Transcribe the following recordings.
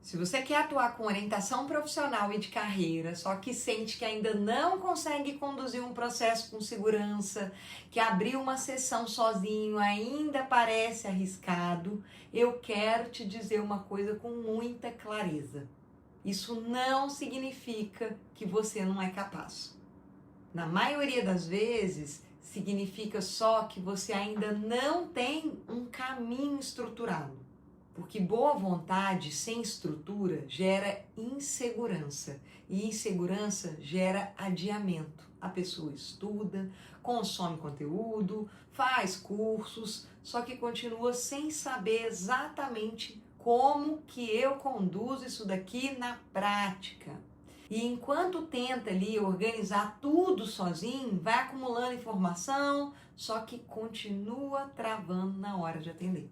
Se você quer atuar com orientação profissional e de carreira, só que sente que ainda não consegue conduzir um processo com segurança, que abrir uma sessão sozinho ainda parece arriscado, eu quero te dizer uma coisa com muita clareza. Isso não significa que você não é capaz. Na maioria das vezes, significa só que você ainda não tem um caminho estruturado. Porque boa vontade sem estrutura gera insegurança. E insegurança gera adiamento. A pessoa estuda, consome conteúdo, faz cursos, só que continua sem saber exatamente como que eu conduzo isso daqui na prática. E enquanto tenta ali organizar tudo sozinho, vai acumulando informação, só que continua travando na hora de atender.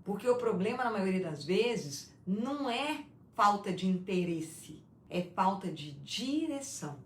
Porque o problema, na maioria das vezes, não é falta de interesse, é falta de direção.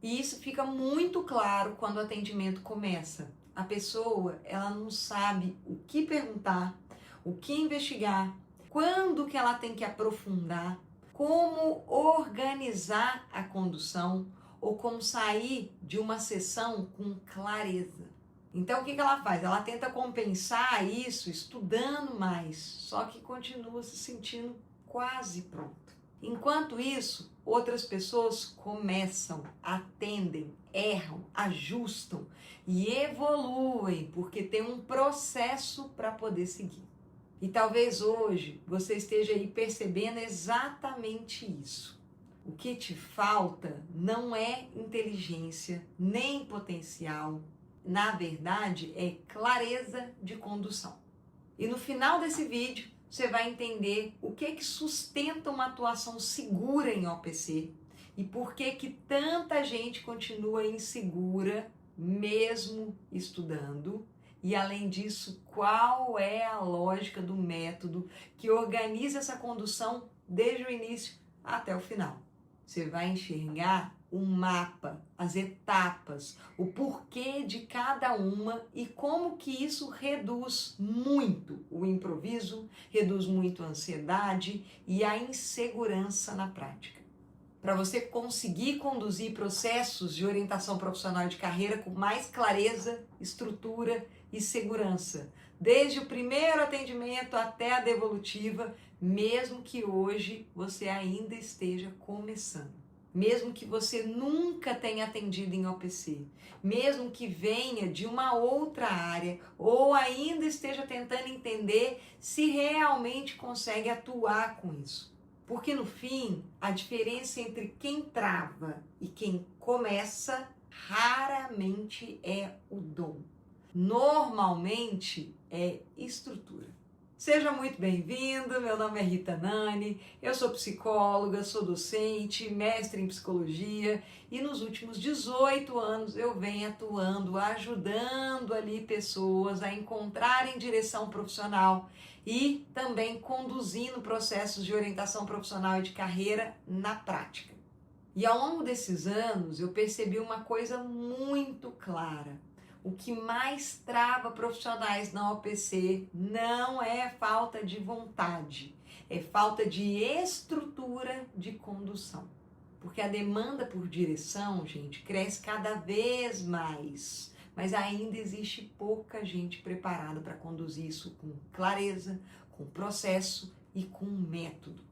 E isso fica muito claro quando o atendimento começa. A pessoa, ela não sabe o que perguntar, o que investigar, quando que ela tem que aprofundar, como organizar a condução ou como sair de uma sessão com clareza. Então, o que ela faz? Ela tenta compensar isso estudando mais, só que continua se sentindo quase pronto. Enquanto isso, outras pessoas começam, atendem, erram, ajustam e evoluem, porque tem um processo para poder seguir. E talvez hoje você esteja aí percebendo exatamente isso. O que te falta não é inteligência, nem potencial. Na verdade, é clareza de condução. E no final desse vídeo, você vai entender o que sustenta uma atuação segura em OPC e por que tanta gente continua insegura, mesmo estudando. E além disso, qual é a lógica do método que organiza essa condução desde o início até o final. Você vai enxergar o mapa, as etapas, o porquê de cada uma e como que isso reduz muito o improviso, reduz muito a ansiedade e a insegurança na prática. Para você conseguir conduzir processos de orientação profissional de carreira com mais clareza, estrutura e segurança, desde o primeiro atendimento até a devolutiva, mesmo que hoje você ainda esteja começando. Mesmo que você nunca tenha atendido em OPC, mesmo que venha de uma outra área ou ainda esteja tentando entender se realmente consegue atuar com isso. Porque no fim, a diferença entre quem trava e quem começa raramente é o dom. Normalmente é estrutura. Seja muito bem-vindo, meu nome é Rita Nani, eu sou psicóloga, sou docente, mestre em psicologia e nos últimos 18 anos eu venho atuando, ajudando ali pessoas a encontrarem direção profissional e também conduzindo processos de orientação profissional e de carreira na prática. E ao longo desses anos eu percebi uma coisa muito clara. O que mais trava profissionais na OPC não é falta de vontade, é falta de estrutura de condução. Porque a demanda por direção, gente, cresce cada vez mais, mas ainda existe pouca gente preparada para conduzir isso com clareza, com processo e com método.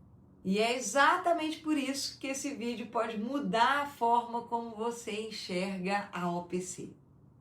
E é exatamente por isso que esse vídeo pode mudar a forma como você enxerga a OPC.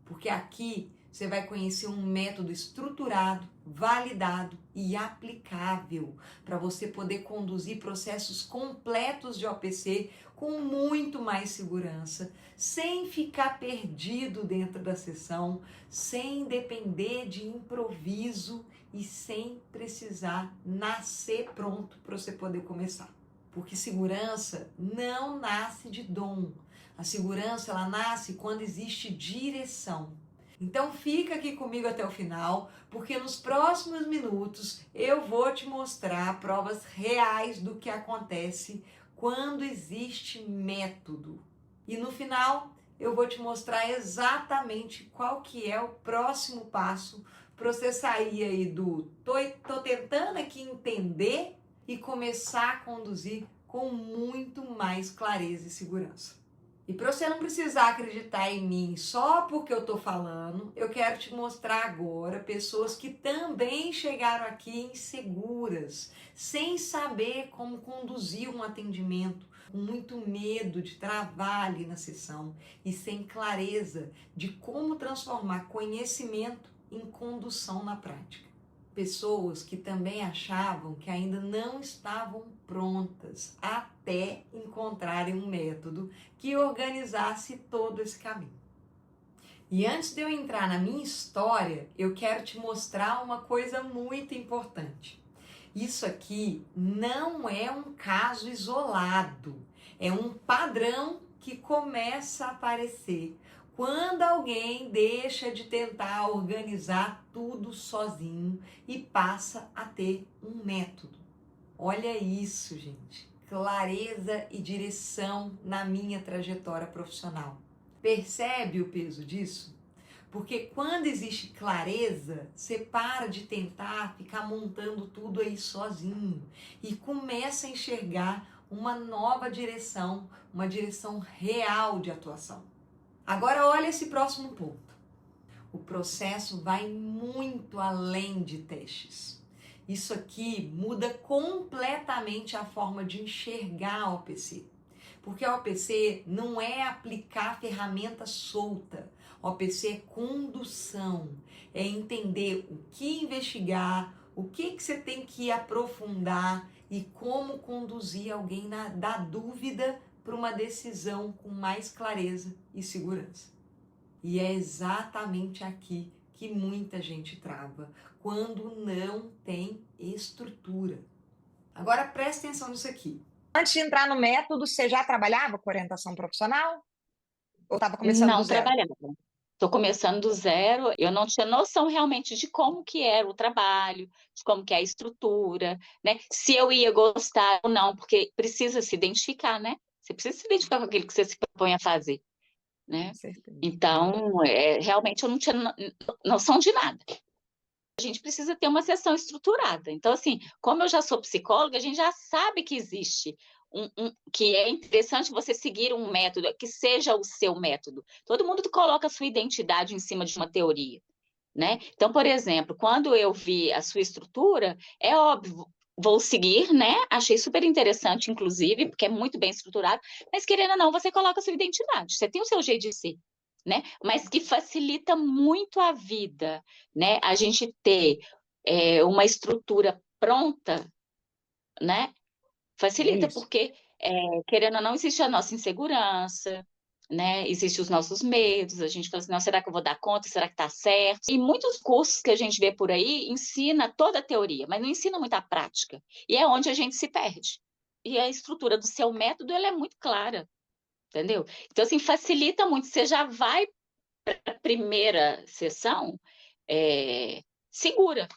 Porque aqui você vai conhecer um método estruturado, validado e aplicável para você poder conduzir processos completos de OPC com muito mais segurança, sem ficar perdido dentro da sessão, sem depender de improviso e sem precisar nascer pronto para você poder começar. Porque segurança não nasce de dom. A segurança, ela nasce quando existe direção. Então fica aqui comigo até o final, porque nos próximos minutos eu vou te mostrar provas reais do que acontece quando existe método. E no final eu vou te mostrar exatamente qual que é o próximo passo para você sair aí do tô tentando aqui entender e começar a conduzir com muito mais clareza e segurança. E para você não precisar acreditar em mim só porque eu estou falando, eu quero te mostrar agora pessoas que também chegaram aqui inseguras, sem saber como conduzir um atendimento, com muito medo de travar ali na sessão e sem clareza de como transformar conhecimento em condução na prática. Pessoas que também achavam que ainda não estavam prontas até encontrarem um método que organizasse todo esse caminho. E antes de eu entrar na minha história, eu quero te mostrar uma coisa muito importante. Isso aqui não é um caso isolado, é um padrão que começa a aparecer quando alguém deixa de tentar organizar tudo sozinho e passa a ter um método. Olha isso, gente. Clareza e direção na minha trajetória profissional. Percebe o peso disso? Porque quando existe clareza, você para de tentar ficar montando tudo aí sozinho e começa a enxergar uma nova direção, uma direção real de atuação. Agora olha esse próximo ponto. O processo vai muito além de testes. Isso aqui muda completamente a forma de enxergar a OPC. Porque a OPC não é aplicar ferramenta solta. A OPC é condução, é entender o que investigar, o que você tem que aprofundar e como conduzir alguém da dúvida para uma decisão com mais clareza e segurança. E é exatamente aqui que muita gente trava, quando não tem estrutura. Agora presta atenção nisso aqui. Antes de entrar no método, você já trabalhava com orientação profissional? Ou estava começando do Não zero? trabalhava. Estou começando do zero, eu não tinha noção realmente de como que era o trabalho, de como que é a estrutura, né? Se eu ia gostar ou não, porque precisa se identificar, né? Você precisa se identificar com aquilo que você se propõe a fazer, né? Com certeza. Então, realmente eu não tinha noção de nada. A gente precisa ter uma sessão estruturada. Então, assim, como eu já sou psicóloga, a gente já sabe que existe que é interessante você seguir um método, que seja o seu método. Todo mundo coloca a sua identidade em cima de uma teoria, né? Então, por exemplo, quando eu vi a sua estrutura, é óbvio, vou seguir, né? Achei super interessante, inclusive, porque é muito bem estruturado, mas querendo ou não, você coloca a sua identidade, você tem o seu jeito de ser, né? Mas que facilita muito a vida, né? A gente ter uma estrutura pronta, né? Facilita, porque, querendo ou não, existe a nossa insegurança, né? Existem os nossos medos, a gente fala assim, não, será que eu vou dar conta? Será que tá certo? E muitos cursos que a gente vê por aí ensina toda a teoria, mas não ensina muita prática. E é onde a gente se perde. E a estrutura do seu método, ela é muito clara, entendeu? Então, assim, facilita muito. Você já vai para a primeira sessão segura.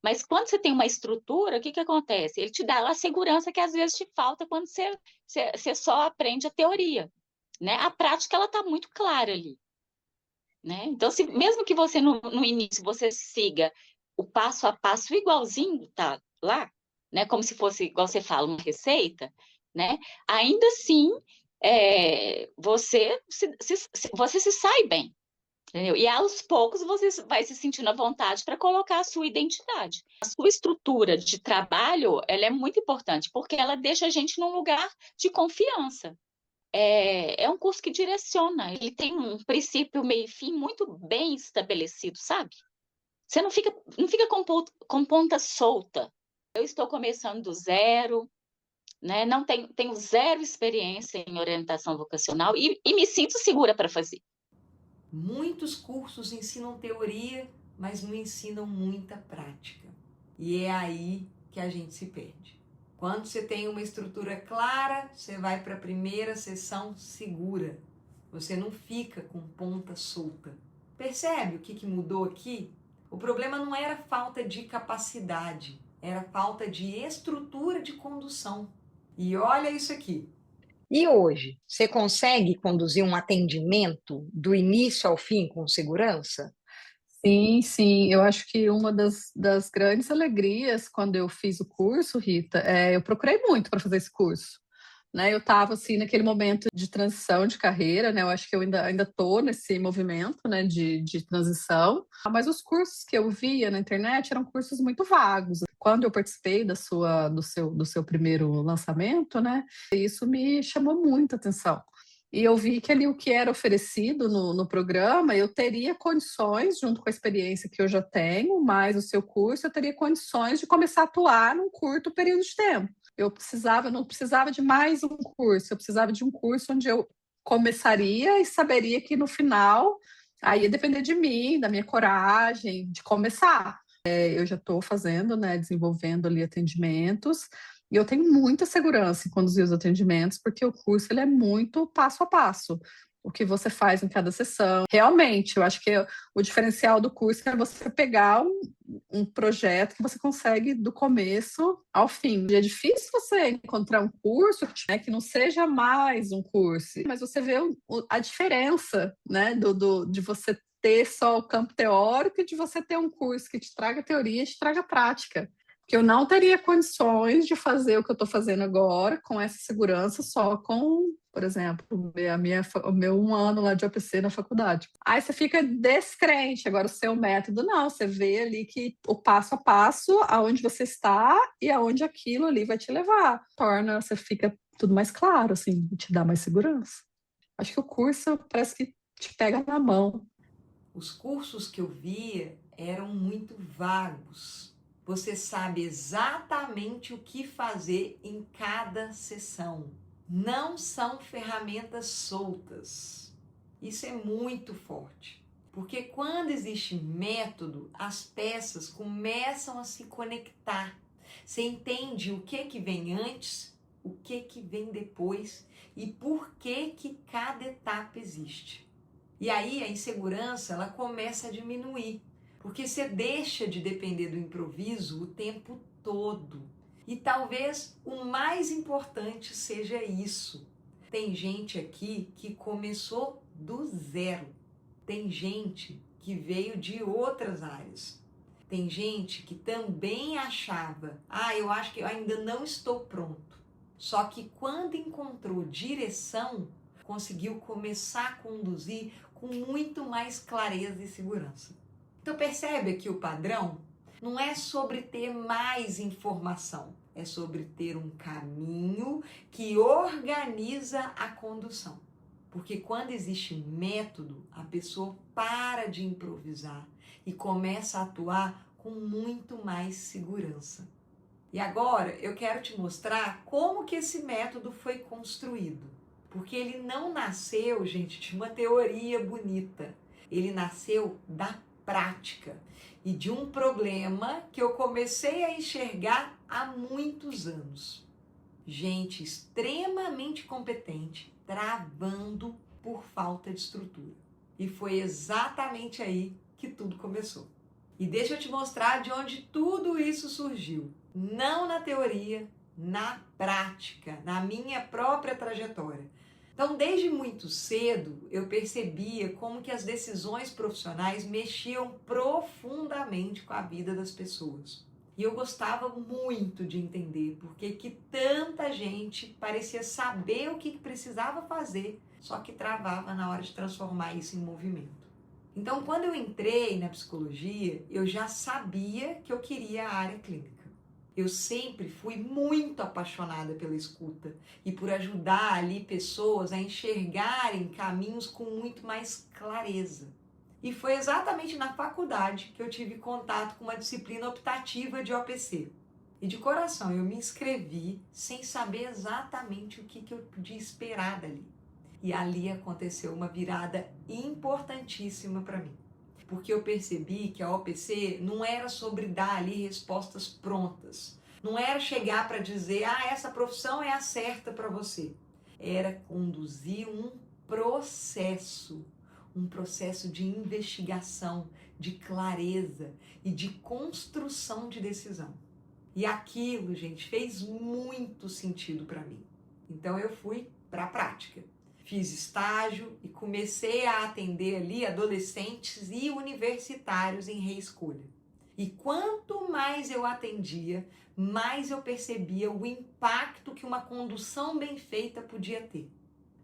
Mas quando você tem uma estrutura, o que que acontece? Ele te dá a segurança que às vezes te falta quando você só aprende a teoria, né? A prática, ela está muito clara ali, né? Então, mesmo que você no início você siga o passo a passo igualzinho, tá lá, né? Como se fosse, igual você fala, uma receita, né? Ainda assim, você se sai bem. Entendeu? E aos poucos você vai se sentindo à vontade para colocar a sua identidade. A sua estrutura de trabalho, ela é muito importante, porque ela deixa a gente num lugar de confiança. É um curso que direciona, ele tem um princípio, meio e fim muito bem estabelecido, sabe? Você não fica com ponta solta. Eu estou começando do zero, né? Não tenho zero experiência em orientação vocacional e me sinto segura para fazer. Muitos cursos ensinam teoria, mas não ensinam muita prática. E é aí que a gente se perde. Quando você tem uma estrutura clara, você vai para a primeira sessão segura. Você não fica com ponta solta. Percebe o que mudou aqui? O problema não era falta de capacidade, era falta de estrutura de condução. E olha isso aqui. E hoje, você consegue conduzir um atendimento do início ao fim com segurança? Sim, sim. Eu acho que uma das grandes alegrias quando eu fiz o curso, Rita, eu procurei muito para fazer esse curso, né? Eu estava assim naquele momento de transição de carreira, né? Eu acho que eu ainda estou nesse movimento, né, de transição. Mas os cursos que eu via na internet eram cursos muito vagos. Quando eu participei do seu primeiro lançamento, né? Isso me chamou muita atenção. E eu vi que ali o que era oferecido no programa, eu teria condições, junto com a experiência que eu já tenho, mais o seu curso, eu teria condições de começar a atuar num curto período de tempo. Eu não precisava de mais um curso, eu precisava de um curso onde eu começaria e saberia que no final aí ia depender de mim, da minha coragem, de começar. Eu já estou fazendo, né, desenvolvendo ali atendimentos, e eu tenho muita segurança em conduzir os atendimentos, porque o curso ele é muito passo a passo. O que você faz em cada sessão. Realmente, eu acho que o diferencial do curso é você pegar um projeto que você consegue do começo ao fim. É difícil você encontrar um curso, né, que não seja mais um curso, mas você vê a diferença, né, de você ter só o campo teórico e de você ter um curso que te traga teoria e te traga prática. Que eu não teria condições de fazer o que eu estou fazendo agora com essa segurança só com, por exemplo, o meu 1 ano lá de OPC na faculdade. Aí você fica descrente. Agora, o seu método, não. Você vê ali que o passo a passo, aonde você está e aonde aquilo ali vai te levar. Você fica tudo mais claro, assim, te dá mais segurança. Acho que o curso parece que te pega na mão. Os cursos que eu via eram muito vagos. Você sabe exatamente o que fazer em cada sessão. Não são ferramentas soltas. Isso é muito forte. Porque quando existe método, as peças começam a se conectar. Você entende o que vem antes, o que vem depois e por que cada etapa existe. E aí a insegurança ela começa a diminuir, porque você deixa de depender do improviso o tempo todo. E talvez o mais importante seja isso. Tem gente aqui que começou do zero. Tem gente que veio de outras áreas. Tem gente que também achava, eu acho que eu ainda não estou pronto. Só que quando encontrou direção, conseguiu começar a conduzir com muito mais clareza e segurança. Então percebe aqui o padrão? Não é sobre ter mais informação, é sobre ter um caminho que organiza a condução. Porque quando existe método, a pessoa para de improvisar e começa a atuar com muito mais segurança. E agora eu quero te mostrar como que esse método foi construído. Porque ele não nasceu, gente, de uma teoria bonita. Ele nasceu da prática e de um problema que eu comecei a enxergar há muitos anos. Gente extremamente competente, travando por falta de estrutura. E foi exatamente aí que tudo começou. E deixa eu te mostrar de onde tudo isso surgiu. Não na teoria, na prática, na minha própria trajetória. Então, desde muito cedo, eu percebia como que as decisões profissionais mexiam profundamente com a vida das pessoas. E eu gostava muito de entender por que tanta gente parecia saber o que precisava fazer, só que travava na hora de transformar isso em movimento. Então, quando eu entrei na psicologia, eu já sabia que eu queria a área clínica. Eu sempre fui muito apaixonada pela escuta e por ajudar ali pessoas a enxergarem caminhos com muito mais clareza. E foi exatamente na faculdade que eu tive contato com uma disciplina optativa de OPC. E de coração, eu me inscrevi sem saber exatamente o que eu podia esperar dali. E ali aconteceu uma virada importantíssima para mim. Porque eu percebi que a OPC não era sobre dar ali respostas prontas. Não era chegar para dizer, essa profissão é a certa para você. Era conduzir um processo de investigação, de clareza e de construção de decisão. E aquilo, gente, fez muito sentido para mim. Então eu fui para a prática. fiz estágio e comecei a atender ali adolescentes e universitários em reescolha. E quanto mais eu atendia, mais eu percebia o impacto que uma condução bem feita podia ter.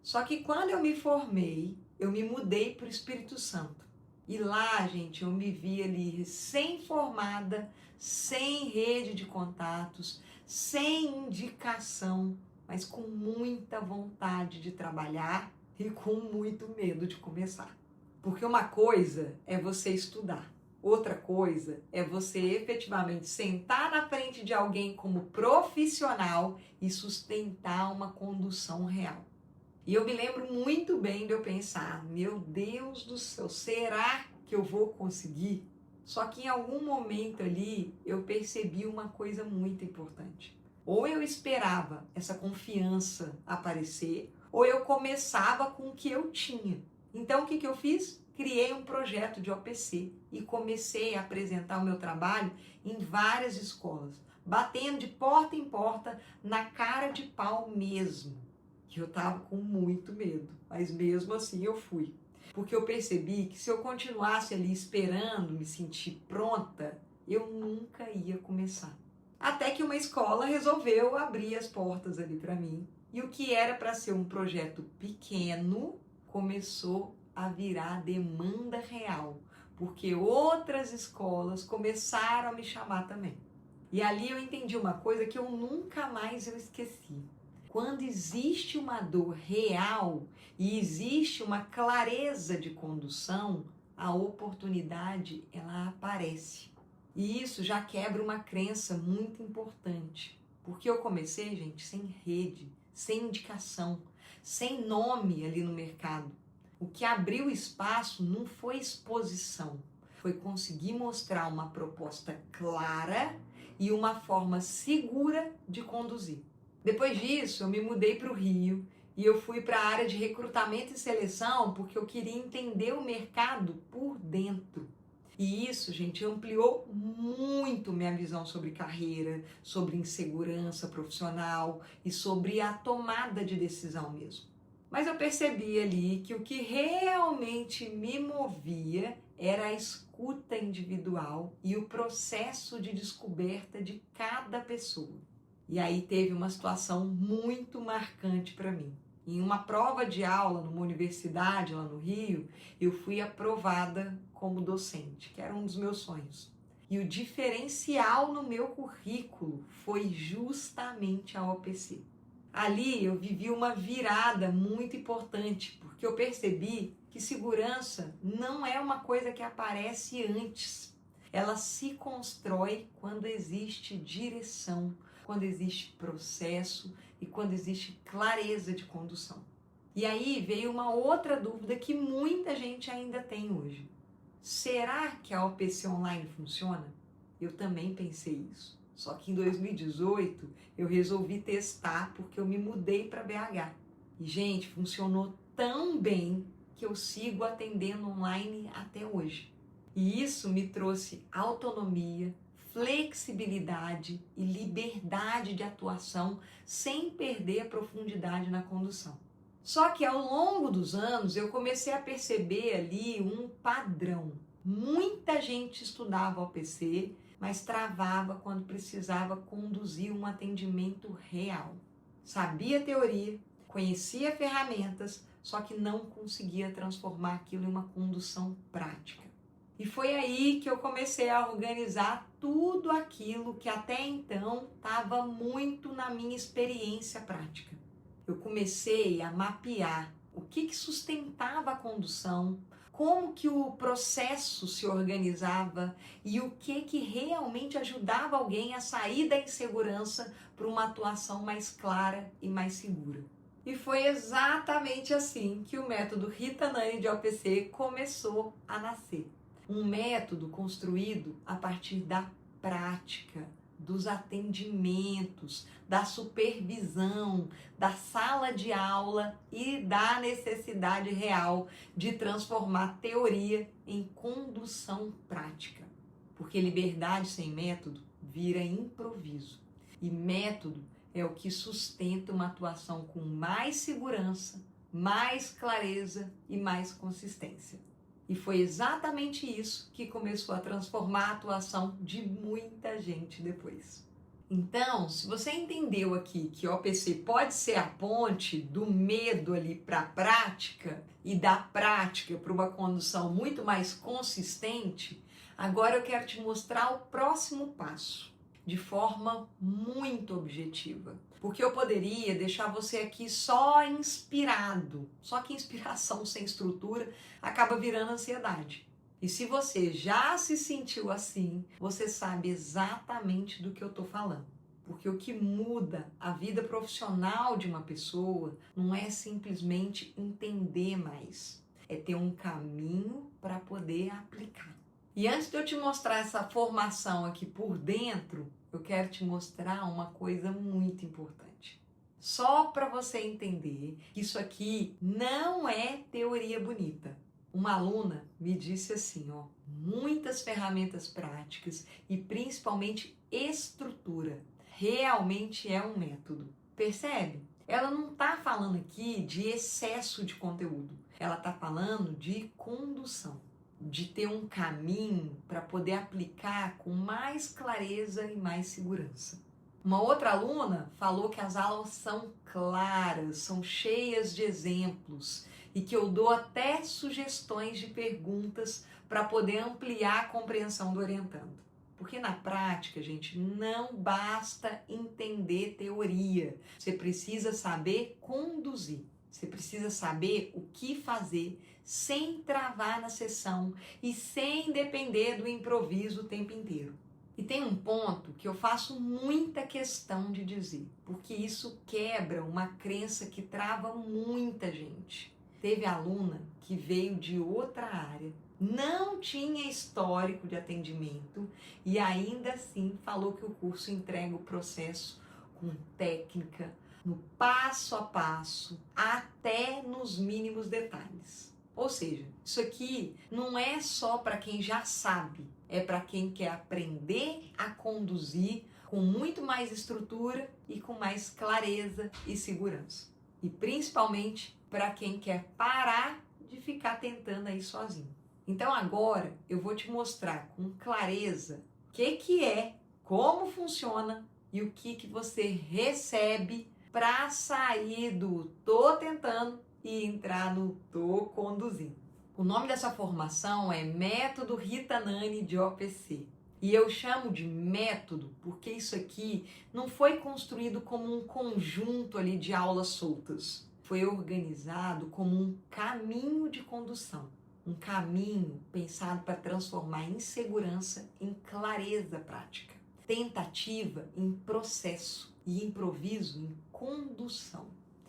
Só que quando eu me formei, eu me mudei para o Espírito Santo. E lá, gente, eu me vi ali recém-formada, sem rede de contatos, sem indicação, mas com muita vontade de trabalhar e com muito medo de começar. Porque uma coisa é você estudar, outra coisa é você efetivamente sentar na frente de alguém como profissional e sustentar uma condução real. E eu me lembro muito bem de eu pensar, meu Deus do céu, será que eu vou conseguir? Só que em algum momento ali eu percebi uma coisa muito importante. Ou eu esperava essa confiança aparecer, ou eu começava com o que eu tinha. Então o que eu fiz? Criei um projeto de OPC e comecei a apresentar o meu trabalho em várias escolas, batendo de porta em porta, na cara de pau mesmo. Que eu estava com muito medo, mas mesmo assim eu fui. Porque eu percebi que se eu continuasse ali esperando me sentir pronta, eu nunca ia começar. Até que uma escola resolveu abrir as portas ali para mim. E o que era para ser um projeto pequeno começou a virar demanda real, porque outras escolas começaram a me chamar também. E ali eu entendi uma coisa que eu nunca mais eu esqueci. Quando existe uma dor real e existe uma clareza de condução, a oportunidade ela aparece. E isso já quebra uma crença muito importante. Porque eu comecei, gente, sem rede, sem indicação, sem nome ali no mercado. O que abriu espaço não foi exposição, foi conseguir mostrar uma proposta clara e uma forma segura de conduzir. Depois disso, eu me mudei para o Rio e eu fui para a área de recrutamento e seleção porque eu queria entender o mercado por dentro. E isso, gente, ampliou muito minha visão sobre carreira, sobre insegurança profissional e sobre a tomada de decisão mesmo. Mas eu percebi ali que o que realmente me movia era a escuta individual e o processo de descoberta de cada pessoa. E aí teve uma situação muito marcante para mim. Em uma prova de aula numa universidade lá no Rio, eu fui aprovada como docente, que era um dos meus sonhos. E o diferencial no meu currículo foi justamente a OPC. Ali eu vivi uma virada muito importante, porque eu percebi que segurança não é uma coisa que aparece antes. Ela se constrói quando existe direção, quando existe processo e quando existe clareza de condução. E aí veio uma outra dúvida que muita gente ainda tem hoje. Será que a OPC online funciona? Eu também pensei isso. Só que em 2018 eu resolvi testar porque eu me mudei para BH. E, gente, funcionou tão bem que eu sigo atendendo online até hoje. E isso me trouxe autonomia, flexibilidade e liberdade de atuação sem perder a profundidade na condução. Só que ao longo dos anos eu comecei a perceber ali um padrão. Muita gente estudava OPC, mas travava quando precisava conduzir um atendimento real. Sabia teoria, conhecia ferramentas, só que não conseguia transformar aquilo em uma condução prática. E foi aí que eu comecei a organizar tudo aquilo que até então estava muito na minha experiência prática. Eu comecei a mapear o que sustentava a condução, como que o processo se organizava e o que realmente ajudava alguém a sair da insegurança para uma atuação mais clara e mais segura. E foi exatamente assim que o método Rita Nani de OPC começou a nascer. Um método construído a partir da prática, dos atendimentos, da supervisão, da sala de aula e da necessidade real de transformar teoria em condução prática. Porque liberdade sem método vira improviso. E método é o que sustenta uma atuação com mais segurança, mais clareza e mais consistência. E foi exatamente isso que começou a transformar a atuação de muita gente depois. Então, se você entendeu aqui que o OPC pode ser a ponte do medo ali para a prática e da prática para uma condução muito mais consistente, agora eu quero te mostrar o próximo passo, de forma muito objetiva. Porque eu poderia deixar você aqui só inspirado, só que inspiração sem estrutura acaba virando ansiedade. E se você já se sentiu assim, você sabe exatamente do que eu estou falando. Porque o que muda a vida profissional de uma pessoa não é simplesmente entender mais, é ter um caminho para poder aplicar. E antes de eu te mostrar essa formação aqui por dentro, eu quero te mostrar uma coisa muito importante. Só para você entender que isso aqui não é teoria bonita. Uma aluna me disse assim, muitas ferramentas práticas e principalmente estrutura. Realmente é um método. Percebe? Ela não está falando aqui de excesso de conteúdo. Ela está falando de condução, de ter um caminho para poder aplicar com mais clareza e mais segurança. Uma outra aluna falou que as aulas são claras, são cheias de exemplos e que eu dou até sugestões de perguntas para poder ampliar a compreensão do orientando. Porque na prática, gente, não basta entender teoria. Você precisa saber conduzir. Você precisa saber o que fazer sem travar na sessão e sem depender do improviso o tempo inteiro. E tem um ponto que eu faço muita questão de dizer, porque isso quebra uma crença que trava muita gente. Teve aluna que veio de outra área, não tinha histórico de atendimento e ainda assim falou que o curso entrega o processo com técnica, no passo a passo, até nos mínimos detalhes. Ou seja, isso aqui não é só para quem já sabe, é para quem quer aprender a conduzir com muito mais estrutura e com mais clareza e segurança. E principalmente para quem quer parar de ficar tentando aí sozinho. Então agora eu vou te mostrar com clareza o que é, como funciona e o que você recebe para sair do tô tentando e entrar no tô conduzindo. O nome dessa formação é Método Rita Nani de OPC. E eu chamo de método porque isso aqui não foi construído como um conjunto ali de aulas soltas. Foi organizado como um caminho de condução. Um caminho pensado para transformar insegurança em clareza prática. Tentativa em processo e improviso em condução.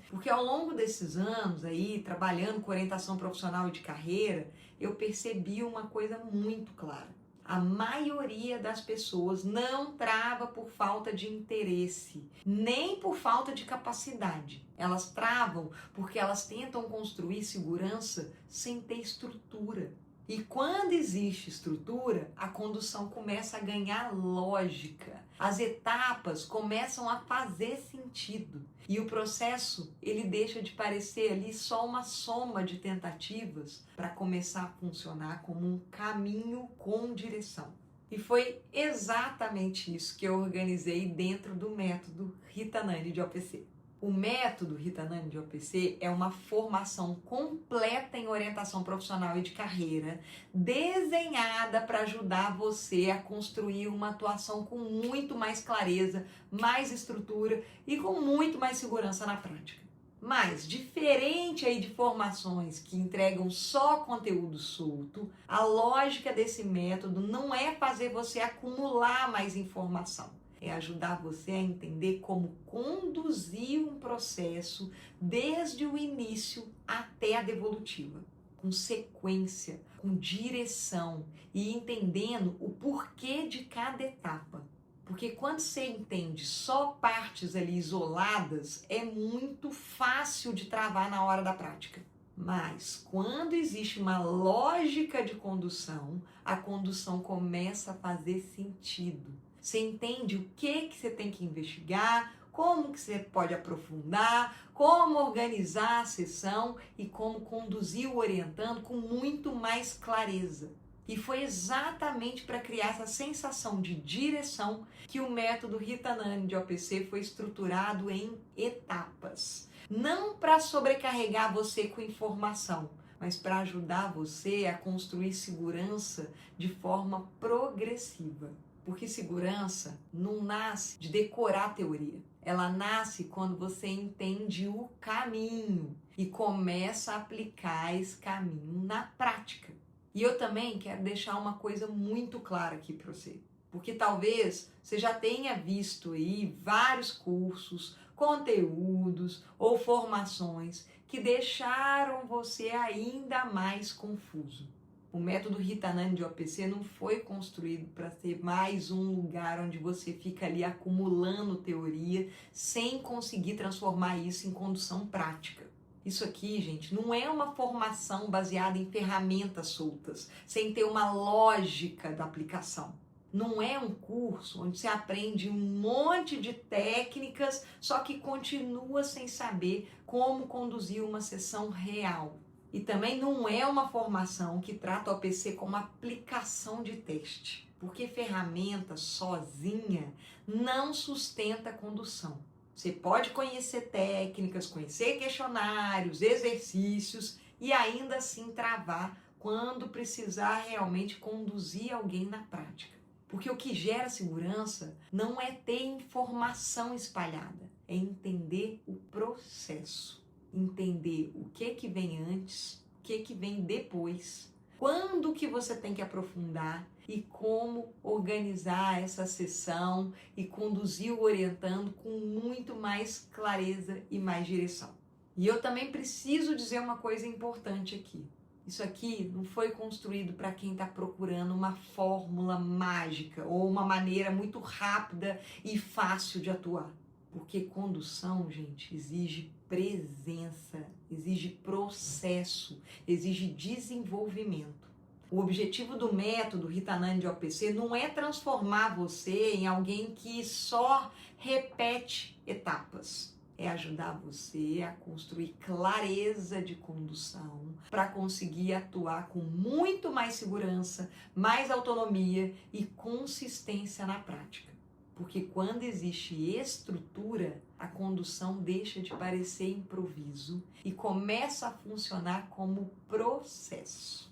Porque ao longo desses anos aí, trabalhando com orientação profissional e de carreira, eu percebi uma coisa muito clara. A maioria das pessoas não trava por falta de interesse, nem por falta de capacidade. Elas travam porque elas tentam construir segurança sem ter estrutura. E quando existe estrutura, a condução começa a ganhar lógica. As etapas começam a fazer sentido. E o processo, ele deixa de parecer ali só uma soma de tentativas para começar a funcionar como um caminho com direção. E foi exatamente isso que eu organizei dentro do método Rita Nani de OPC. O método Rita Nani de OPC é uma formação completa em orientação profissional e de carreira, desenhada para ajudar você a construir uma atuação com muito mais clareza, mais estrutura e com muito mais segurança na prática. Mas, diferente aí de formações que entregam só conteúdo solto, a lógica desse método não é fazer você acumular mais informação. É ajudar você a entender como conduzir um processo desde o início até a devolutiva, com sequência, com direção e entendendo o porquê de cada etapa. Porque quando você entende só partes ali isoladas, é muito fácil de travar na hora da prática. Mas quando existe uma lógica de condução, a condução começa a fazer sentido. Você entende o que você tem que investigar, como que você pode aprofundar, como organizar a sessão e como conduzir o orientando com muito mais clareza. E foi exatamente para criar essa sensação de direção que o método Rita Nani de OPC foi estruturado em etapas. Não para sobrecarregar você com informação, mas para ajudar você a construir segurança de forma progressiva. Porque segurança não nasce de decorar a teoria. Ela nasce quando você entende o caminho e começa a aplicar esse caminho na prática. E eu também quero deixar uma coisa muito clara aqui para você. Porque talvez você já tenha visto aí vários cursos, conteúdos ou formações que deixaram você ainda mais confuso. O método Rita Nani de OPC não foi construído para ser mais um lugar onde você fica ali acumulando teoria sem conseguir transformar isso em condução prática. Isso aqui, gente, não é uma formação baseada em ferramentas soltas, sem ter uma lógica da aplicação. Não é um curso onde você aprende um monte de técnicas, só que continua sem saber como conduzir uma sessão real. E também não é uma formação que trata o OPC como aplicação de teste, porque ferramenta sozinha não sustenta a condução. Você pode conhecer técnicas, conhecer questionários, exercícios e ainda assim travar quando precisar realmente conduzir alguém na prática. Porque o que gera segurança não é ter informação espalhada, é entender o processo, entender o que vem antes, o que vem depois, quando que você tem que aprofundar e como organizar essa sessão e conduzir o orientando com muito mais clareza e mais direção. E eu também preciso dizer uma coisa importante aqui. Isso aqui não foi construído para quem está procurando uma fórmula mágica ou uma maneira muito rápida e fácil de atuar. Porque condução, gente, exige presença, exige processo, exige desenvolvimento. O objetivo do método Rita Nani de OPC não é transformar você em alguém que só repete etapas. É ajudar você a construir clareza de condução para conseguir atuar com muito mais segurança, mais autonomia e consistência na prática. Porque quando existe estrutura, a condução deixa de parecer improviso e começa a funcionar como processo.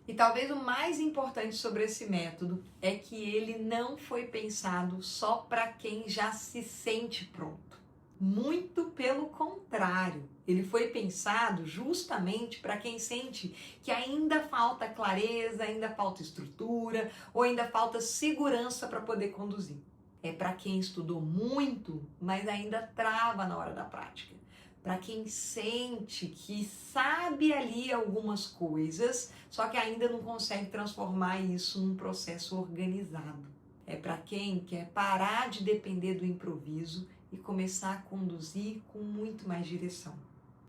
E talvez o mais importante sobre esse método é que ele não foi pensado só para quem já se sente pronto. Muito pelo contrário, ele foi pensado justamente para quem sente que ainda falta clareza, ainda falta estrutura ou ainda falta segurança para poder conduzir. É para quem estudou muito, mas ainda trava na hora da prática. Para quem sente que sabe ali algumas coisas, só que ainda não consegue transformar isso num processo organizado. É para quem quer parar de depender do improviso e começar a conduzir com muito mais direção.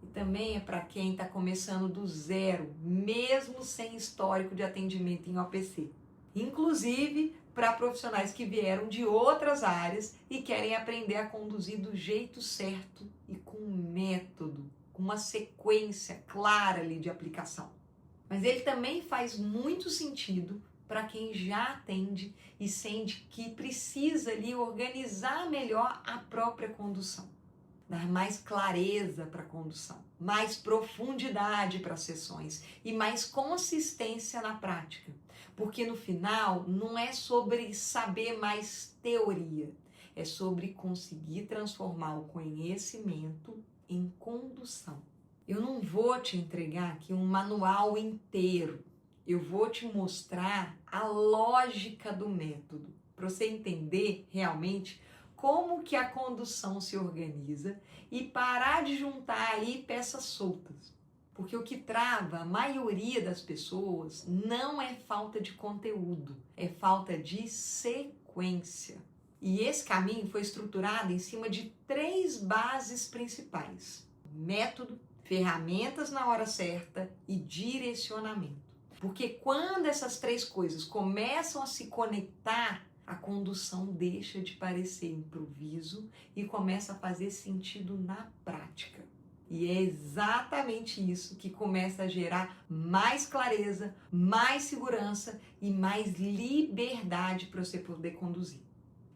E também é para quem está começando do zero, mesmo sem histórico de atendimento em OPC. Inclusive para profissionais que vieram de outras áreas e querem aprender a conduzir do jeito certo e com método, com uma sequência clara ali de aplicação. Mas ele também faz muito sentido para quem já atende e sente que precisa ali organizar melhor a própria condução, dar mais clareza para a condução, mais profundidade para as sessões e mais consistência na prática. Porque no final não é sobre saber mais teoria, é sobre conseguir transformar o conhecimento em condução. Eu não vou te entregar aqui um manual inteiro, eu vou te mostrar a lógica do método, para você entender realmente como que a condução se organiza e parar de juntar aí peças soltas. Porque o que trava a maioria das pessoas não é falta de conteúdo, é falta de sequência. E esse caminho foi estruturado em cima de 3 bases principais: método, ferramentas na hora certa e direcionamento. Porque quando essas 3 coisas começam a se conectar, a condução deixa de parecer improviso e começa a fazer sentido na prática. E é exatamente isso que começa a gerar mais clareza, mais segurança e mais liberdade para você poder conduzir.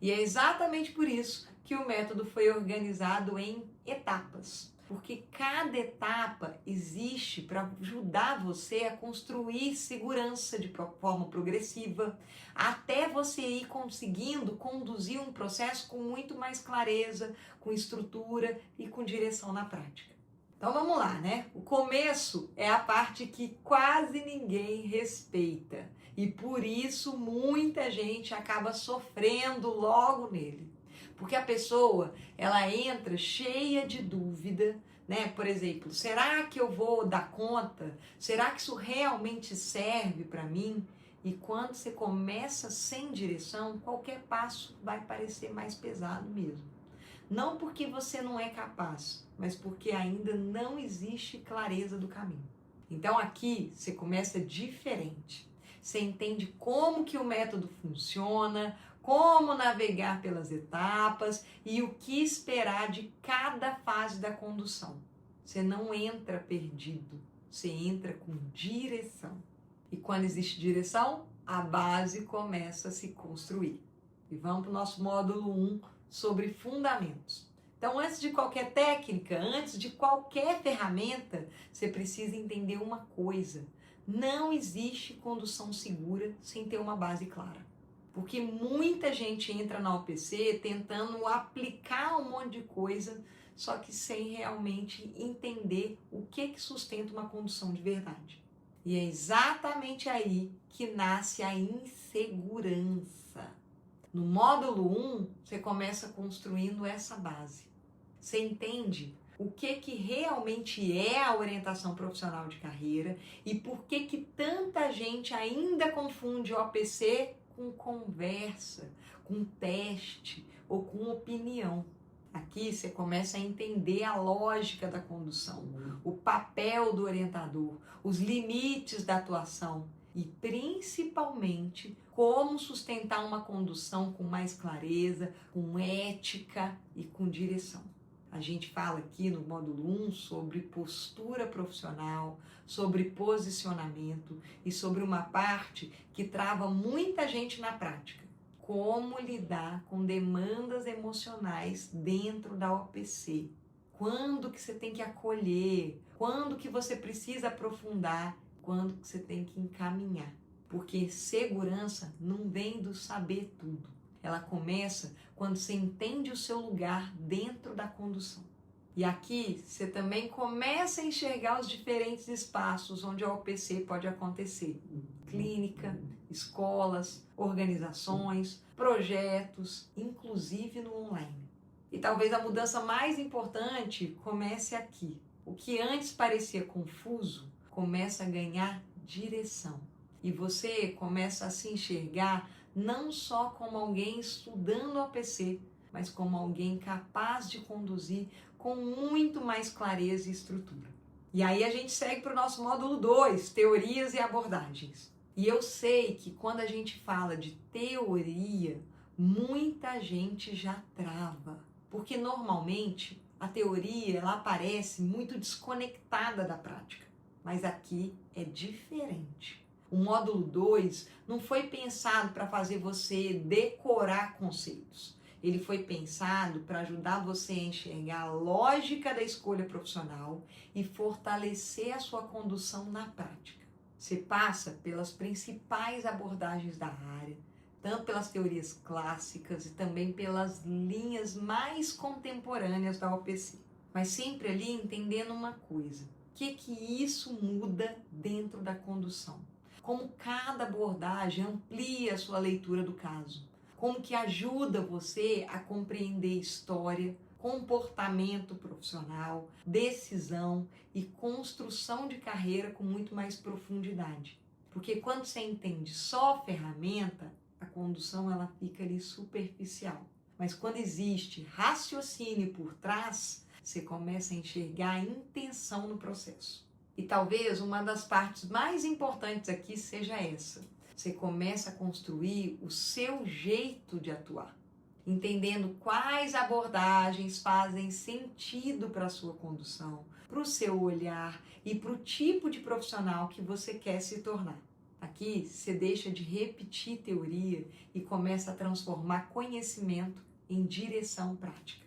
E é exatamente por isso que o método foi organizado em etapas. Porque cada etapa existe para ajudar você a construir segurança de forma progressiva, até você ir conseguindo conduzir um processo com muito mais clareza, com estrutura e com direção na prática. Então vamos lá, né? O começo é a parte que quase ninguém respeita e por isso muita gente acaba sofrendo logo nele. Porque a pessoa, ela entra cheia de dúvida, né? Por exemplo, será que eu vou dar conta? Será que isso realmente serve para mim? E quando você começa sem direção, qualquer passo vai parecer mais pesado mesmo. Não porque você não é capaz, mas porque ainda não existe clareza do caminho. Então aqui você começa diferente. Você entende como que o método funciona, como navegar pelas etapas e o que esperar de cada fase da condução. Você não entra perdido, você entra com direção. E quando existe direção, a base começa a se construir. E vamos para o nosso módulo 1 sobre fundamentos. Então, antes de qualquer técnica, antes de qualquer ferramenta, você precisa entender uma coisa. Não existe condução segura sem ter uma base clara. Porque muita gente entra na OPC tentando aplicar um monte de coisa, só que sem realmente entender o que sustenta uma condução de verdade. E é exatamente aí que nasce a insegurança. No módulo 1, você começa construindo essa base. Você entende o que realmente é a orientação profissional de carreira e por que tanta gente ainda confunde o OPC com conversa, com teste ou com opinião. Aqui você começa a entender a lógica da condução, o papel do orientador, os limites da atuação e principalmente como sustentar uma condução com mais clareza, com ética e com direção. A gente fala aqui no módulo 1 sobre postura profissional, sobre posicionamento e sobre uma parte que trava muita gente na prática. Como lidar com demandas emocionais dentro da OPC. Quando que você tem que acolher, quando que você precisa aprofundar, quando que você tem que encaminhar. Porque segurança não vem do saber tudo. Ela começa quando você entende o seu lugar dentro da condução. E aqui você também começa a enxergar os diferentes espaços onde a OPC pode acontecer. Clínica, escolas, organizações, projetos, inclusive no online. E talvez a mudança mais importante comece aqui. O que antes parecia confuso começa a ganhar direção. E você começa a se enxergar não só como alguém estudando OPC, mas como alguém capaz de conduzir com muito mais clareza e estrutura. E aí a gente segue para o nosso módulo 2, teorias e abordagens. E eu sei que quando a gente fala de teoria, muita gente já trava, porque normalmente a teoria ela aparece muito desconectada da prática, mas aqui é diferente. O módulo 2 não foi pensado para fazer você decorar conceitos. Ele foi pensado para ajudar você a enxergar a lógica da escolha profissional e fortalecer a sua condução na prática. Você passa pelas principais abordagens da área, tanto pelas teorias clássicas e também pelas linhas mais contemporâneas da OPC. Mas sempre ali entendendo uma coisa, o que isso muda dentro da condução? Como cada abordagem amplia a sua leitura do caso, como que ajuda você a compreender história, comportamento profissional, decisão e construção de carreira com muito mais profundidade. Porque quando você entende só a ferramenta, a condução ela fica ali superficial. Mas quando existe raciocínio por trás, você começa a enxergar a intenção no processo. E talvez uma das partes mais importantes aqui seja essa. você começa a construir o seu jeito de atuar, entendendo quais abordagens fazem sentido para a sua condução, para o seu olhar e para o tipo de profissional que você quer se tornar. Aqui você deixa de repetir teoria e começa a transformar conhecimento em direção prática.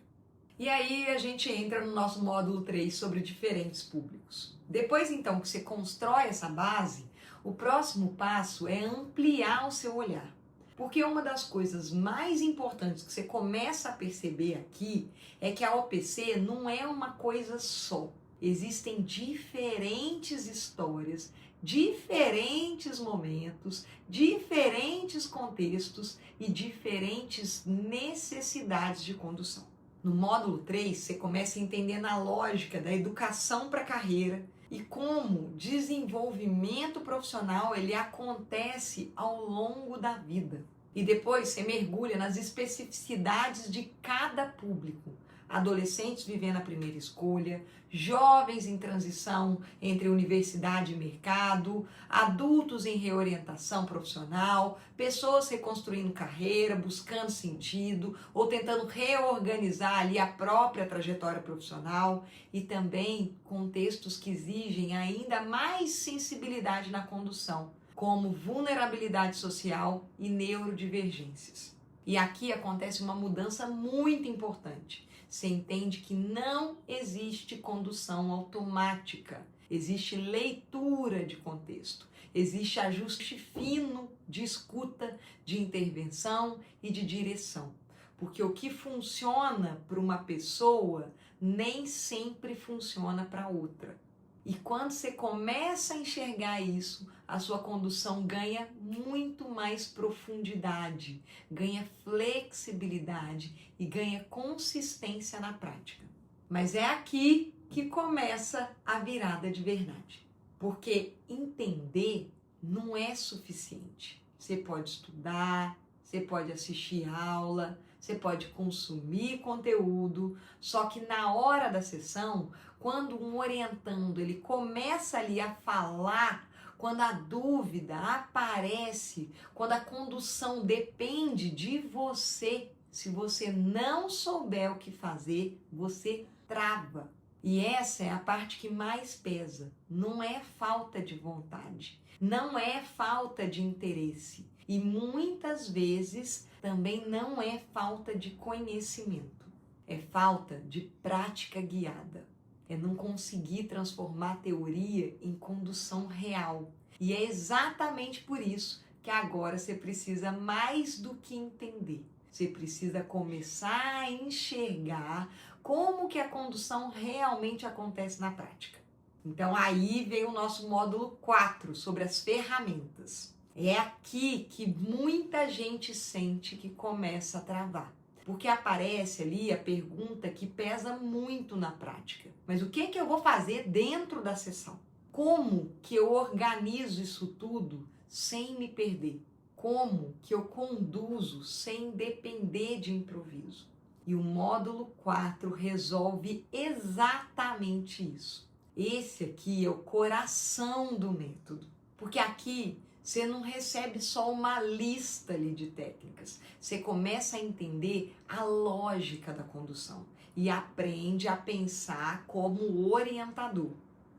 E aí a gente entra no nosso módulo 3 sobre diferentes públicos. Depois então que você constrói essa base, o próximo passo é ampliar o seu olhar. Porque uma das coisas mais importantes que você começa a perceber aqui é que a OPC não é uma coisa só. Existem diferentes histórias, diferentes momentos, diferentes contextos e diferentes necessidades de condução. No módulo 3, você começa a entender a lógica da educação para a carreira e como o desenvolvimento profissional ele acontece ao longo da vida. E depois você mergulha nas especificidades de cada público. Adolescentes vivendo a primeira escolha, jovens em transição entre universidade e mercado, adultos em reorientação profissional, pessoas reconstruindo carreira, buscando sentido ou tentando reorganizar ali a própria trajetória profissional e também contextos que exigem ainda mais sensibilidade na condução, como vulnerabilidade social e neurodivergências. E aqui acontece uma mudança muito importante. Você entende que não existe condução automática, existe leitura de contexto, existe ajuste fino de escuta, de intervenção e de direção. Porque o que funciona para uma pessoa nem sempre funciona para outra. E quando você começa a enxergar isso, a sua condução ganha muito mais profundidade, ganha flexibilidade e ganha consistência na prática. Mas é aqui que começa a virada de verdade. Porque entender não é suficiente. Você pode estudar, você pode assistir aula, você pode consumir conteúdo, só que na hora da sessão, quando um orientando ele começa ali a falar, quando a dúvida aparece, quando a condução depende de você, se você não souber o que fazer, você trava. E essa é a parte que mais pesa. Não é falta de vontade, não é falta de interesse. E muitas vezes também não é falta de conhecimento, é falta de prática guiada. É não conseguir transformar a teoria em condução real. E é exatamente por isso que agora você precisa mais do que entender. Você precisa começar a enxergar como que a condução realmente acontece na prática. Então aí veio o nosso módulo 4 sobre as ferramentas. É aqui que muita gente sente que começa a travar. Porque aparece ali a pergunta que pesa muito na prática. Mas o que eu vou fazer dentro da sessão? Como que eu organizo isso tudo sem me perder? Como que eu conduzo sem depender de improviso? E o módulo 4 resolve exatamente isso. Esse aqui é o coração do método. Porque aqui você não recebe só uma lista ali de técnicas. Você começa a entender a lógica da condução e aprende a pensar como orientador.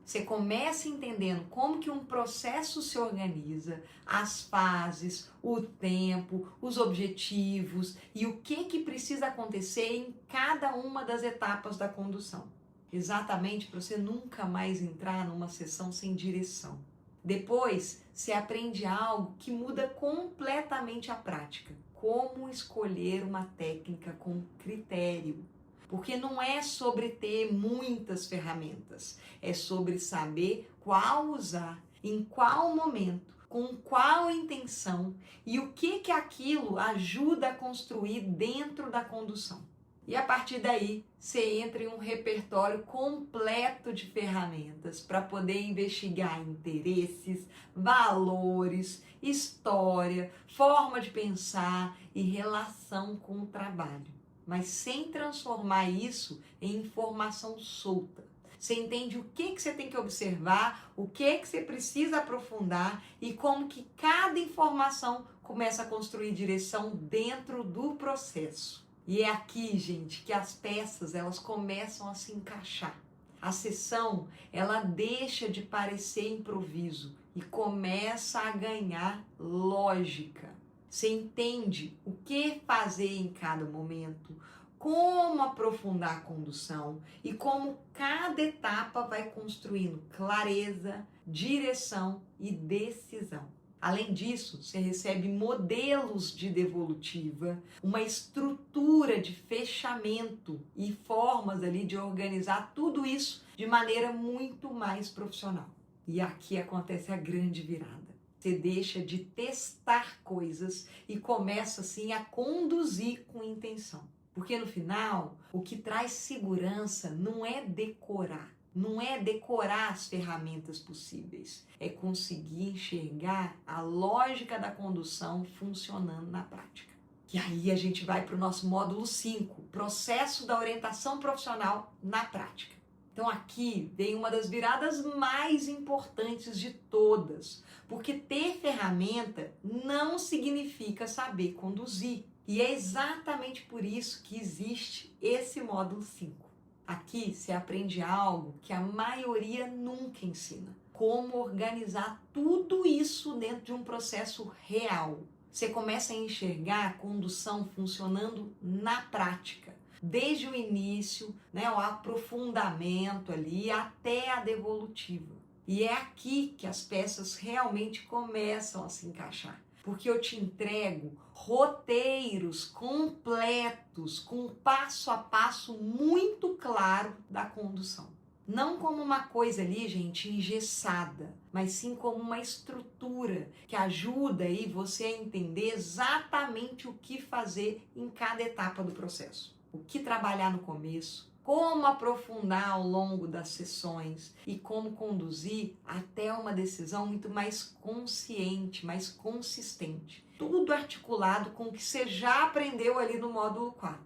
Você começa entendendo como que um processo se organiza, as fases, o tempo, os objetivos e o que precisa acontecer em cada uma das etapas da condução. Exatamente para você nunca mais entrar numa sessão sem direção. Depois, você aprende algo que muda completamente a prática. Como escolher uma técnica com critério. Porque não é sobre ter muitas ferramentas, é sobre saber qual usar, em qual momento, com qual intenção e o que aquilo ajuda a construir dentro da condução. E a partir daí, você entra em um repertório completo de ferramentas para poder investigar interesses, valores, história, forma de pensar e relação com o trabalho. Mas sem transformar isso em informação solta, Você entende o que você tem que observar, o que você precisa aprofundar e como que cada informação começa a construir direção dentro do processo. E é aqui, gente, que as peças elas começam a se encaixar. A sessão, ela deixa de parecer improviso e começa a ganhar lógica. Você entende o que fazer em cada momento, como aprofundar a condução e como cada etapa vai construindo clareza, direção e decisão. Além disso, você recebe modelos de devolutiva, uma estrutura de fechamento e formas ali de organizar tudo isso de maneira muito mais profissional. E aqui acontece a grande virada. Você deixa de testar coisas e começa assim a conduzir com intenção. Porque no final, o que traz segurança não é decorar. Não é decorar as ferramentas possíveis, é conseguir enxergar a lógica da condução funcionando na prática. E aí a gente vai para o nosso módulo 5, processo da orientação profissional na prática. Então aqui vem uma das viradas mais importantes de todas, porque ter ferramenta não significa saber conduzir. E é exatamente por isso que existe esse módulo 5. Aqui você aprende algo que a maioria nunca ensina. Como organizar tudo isso dentro de um processo real. Você começa a enxergar a condução funcionando na prática. Desde o início, né, o aprofundamento ali até a devolutiva. E é aqui que as peças realmente começam a se encaixar. Porque eu te entrego roteiros completos, com passo a passo muito claro da condução. Não como uma coisa ali, gente, engessada, mas sim como uma estrutura que ajuda aí você a entender exatamente o que fazer em cada etapa do processo. O que trabalhar no começo, como aprofundar ao longo das sessões e como conduzir até uma decisão muito mais consciente, mais consistente. Tudo articulado com o que você já aprendeu ali no módulo 4.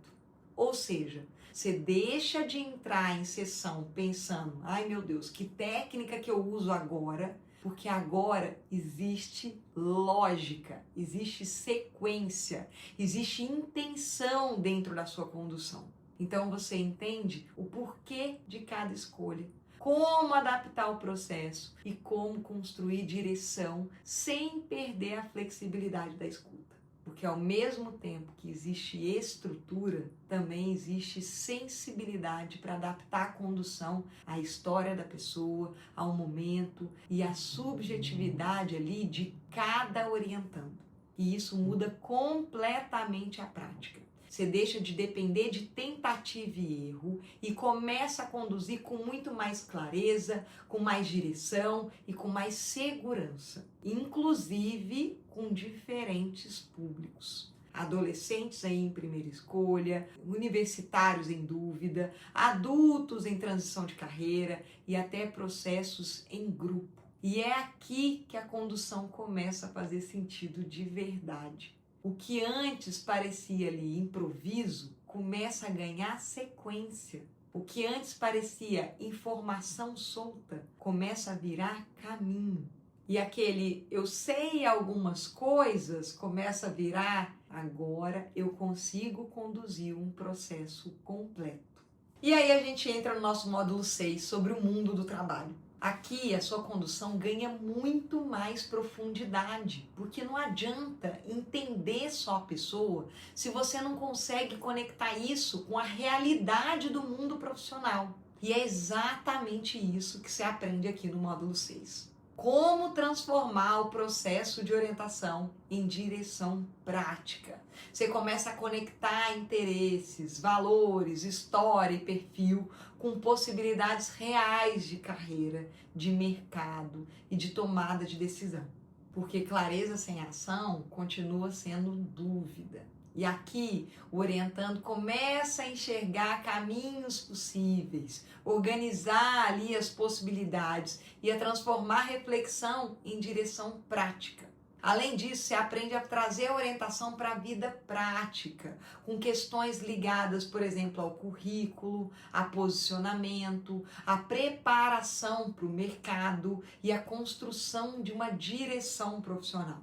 Ou seja, você deixa de entrar em sessão pensando, ai meu Deus, que técnica que eu uso agora? Porque agora existe lógica, existe sequência, existe intenção dentro da sua condução. Então você entende o porquê de cada escolha, como adaptar o processo e como construir direção sem perder a flexibilidade da escuta. Porque ao mesmo tempo que existe estrutura, também existe sensibilidade para adaptar a condução à história da pessoa, ao momento e à subjetividade ali de cada orientando. E isso muda completamente a prática. Você deixa de depender de tentativa e erro e começa a conduzir com muito mais clareza, com mais direção e com mais segurança, inclusive com diferentes públicos. Adolescentes aí em primeira escolha, universitários em dúvida, adultos em transição de carreira e até processos em grupo. E é aqui que a condução começa a fazer sentido de verdade. O que antes parecia ali improviso começa a ganhar sequência. O que antes parecia informação solta começa a virar caminho. E aquele eu sei algumas coisas começa a virar agora eu consigo conduzir um processo completo. E aí a gente entra no nosso módulo 6 sobre o mundo do trabalho. Aqui a sua condução ganha muito mais profundidade, porque não adianta entender só a pessoa se você não consegue conectar isso com a realidade do mundo profissional. E é exatamente isso que você aprende aqui no módulo 6. Como transformar o processo de orientação em direção prática. Você começa a conectar interesses, valores, história e perfil com possibilidades reais de carreira, de mercado e de tomada de decisão. Porque clareza sem ação continua sendo dúvida. E aqui, o orientando começa a enxergar caminhos possíveis, organizar ali as possibilidades e a transformar a reflexão em direção prática. Além disso, você aprende a trazer a orientação para a vida prática, com questões ligadas, por exemplo, ao currículo, a posicionamento, a preparação para o mercado e a construção de uma direção profissional.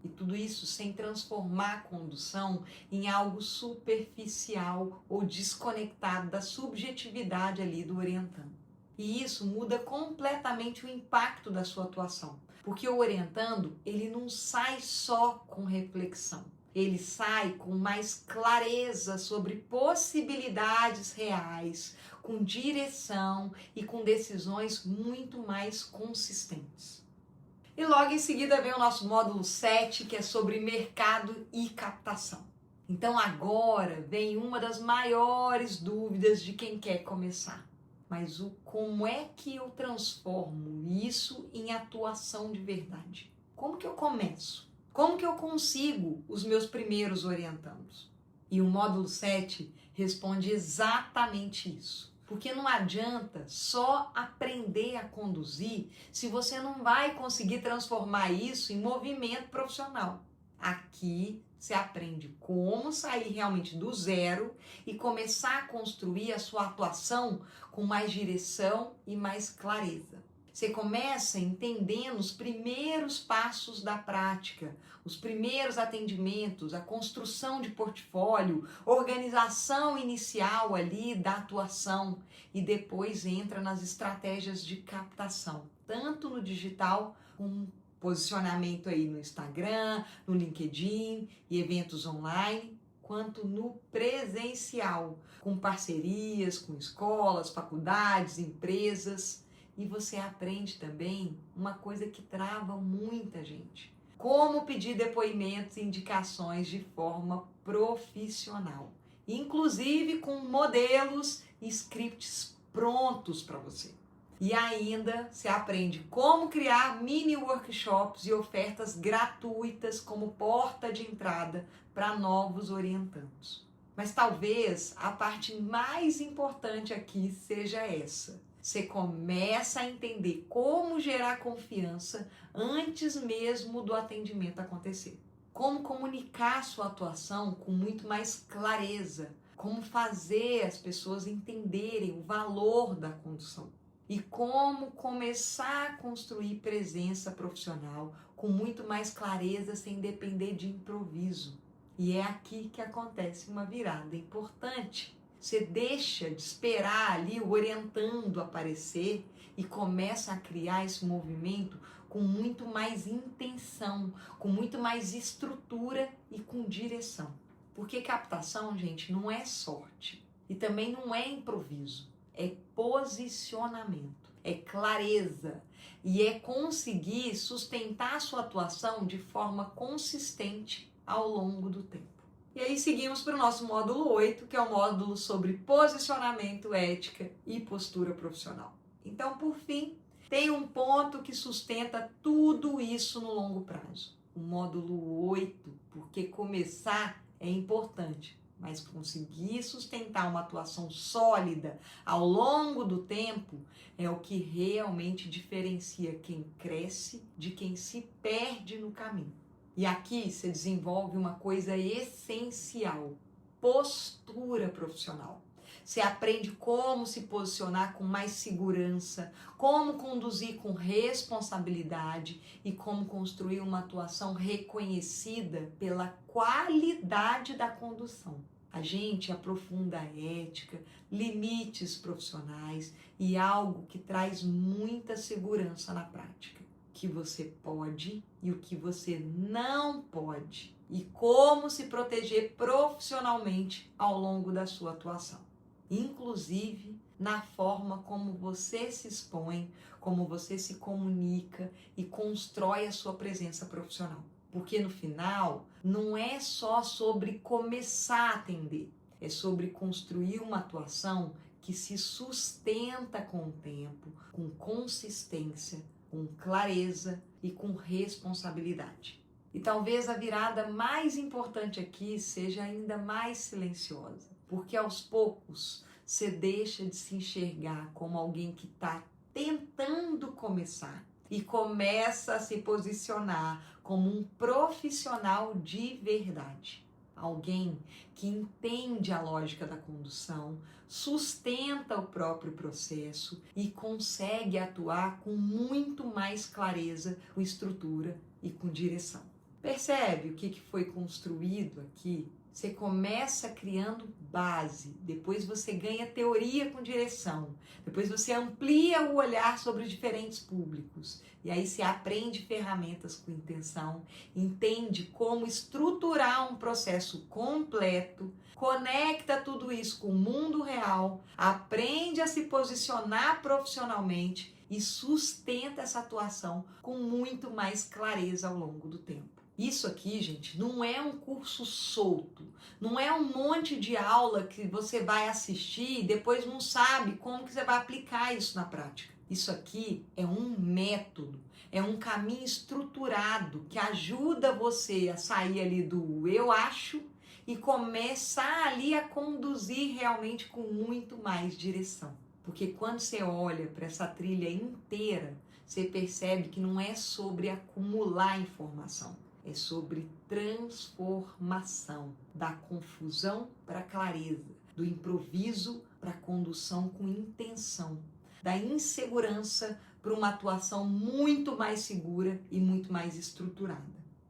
E tudo isso sem transformar a condução em algo superficial ou desconectado da subjetividade ali do orientando. E isso muda completamente o impacto da sua atuação. Porque o orientando, ele não sai só com reflexão. Ele sai com mais clareza sobre possibilidades reais, com direção e com decisões muito mais consistentes. E logo em seguida vem o nosso módulo 7, que é sobre mercado e captação. Então agora vem uma das maiores dúvidas de quem quer começar. Mas como é que eu transformo isso em atuação de verdade? Como que eu começo? Como que eu consigo os meus primeiros orientandos? E o módulo 7 responde exatamente isso. Porque não adianta só aprender a conduzir se você não vai conseguir transformar isso em movimento profissional. Aqui você aprende como sair realmente do zero e começar a construir a sua atuação com mais direção e mais clareza. Você começa entendendo os primeiros passos da prática, os primeiros atendimentos, a construção de portfólio, organização inicial ali da atuação e depois entra nas estratégias de captação, tanto no digital como posicionamento aí no Instagram, no LinkedIn e eventos online, quanto no presencial, com parcerias com escolas, faculdades, empresas. E você aprende também uma coisa que trava muita gente: como pedir depoimentos e indicações de forma profissional, inclusive com modelos e scripts prontos para você. E ainda você aprende como criar mini workshops e ofertas gratuitas como porta de entrada para novos orientandos. Mas talvez a parte mais importante aqui seja essa. Você começa a entender como gerar confiança antes mesmo do atendimento acontecer. Como comunicar sua atuação com muito mais clareza. Como fazer as pessoas entenderem o valor da condução. E como começar a construir presença profissional com muito mais clareza, sem depender de improviso. E é aqui que acontece uma virada importante. Você deixa de esperar ali o orientando aparecer e começa a criar esse movimento com muito mais intenção, com muito mais estrutura e com direção. Porque captação, gente, não é sorte e também não é improviso. É posicionamento, é clareza e é conseguir sustentar a sua atuação de forma consistente ao longo do tempo. E aí seguimos para o nosso módulo 8, que é o módulo sobre posicionamento, ética e postura profissional. Então, por fim, tem um ponto que sustenta tudo isso no longo prazo. O módulo 8, porque começar é importante. Mas conseguir sustentar uma atuação sólida ao longo do tempo é o que realmente diferencia quem cresce de quem se perde no caminho. E aqui você desenvolve uma coisa essencial: postura profissional. Você aprende como se posicionar com mais segurança, como conduzir com responsabilidade e como construir uma atuação reconhecida pela qualidade da condução. A gente aprofunda a ética, limites profissionais e algo que traz muita segurança na prática. O que você pode e o que você não pode. E como se proteger profissionalmente ao longo da sua atuação. Inclusive na forma como você se expõe, como você se comunica e constrói a sua presença profissional. Porque no final, não é só sobre começar a atender, é sobre construir uma atuação que se sustenta com o tempo, com consistência, com clareza e com responsabilidade. E talvez a virada mais importante aqui seja ainda mais silenciosa, porque aos poucos você deixa de se enxergar como alguém que está tentando começar e começa a se posicionar como um profissional de verdade. Alguém que entende a lógica da condução, sustenta o próprio processo e consegue atuar com muito mais clareza, com estrutura e com direção. Percebe o que foi construído aqui? Você começa criando base, depois você ganha teoria com direção, depois você amplia o olhar sobre diferentes públicos, e aí você aprende ferramentas com intenção, entende como estruturar um processo completo, conecta tudo isso com o mundo real, aprende a se posicionar profissionalmente e sustenta essa atuação com muito mais clareza ao longo do tempo. Isso aqui, gente, não é um curso solto, não é um monte de aula que você vai assistir e depois não sabe como que você vai aplicar isso na prática. Isso aqui é um método, é um caminho estruturado que ajuda você a sair ali do eu acho e começar ali a conduzir realmente com muito mais direção. Porque quando você olha para essa trilha inteira, você percebe que não é sobre acumular informação. É sobre transformação, da confusão para a clareza, do improviso para a condução com intenção, da insegurança para uma atuação muito mais segura e muito mais estruturada.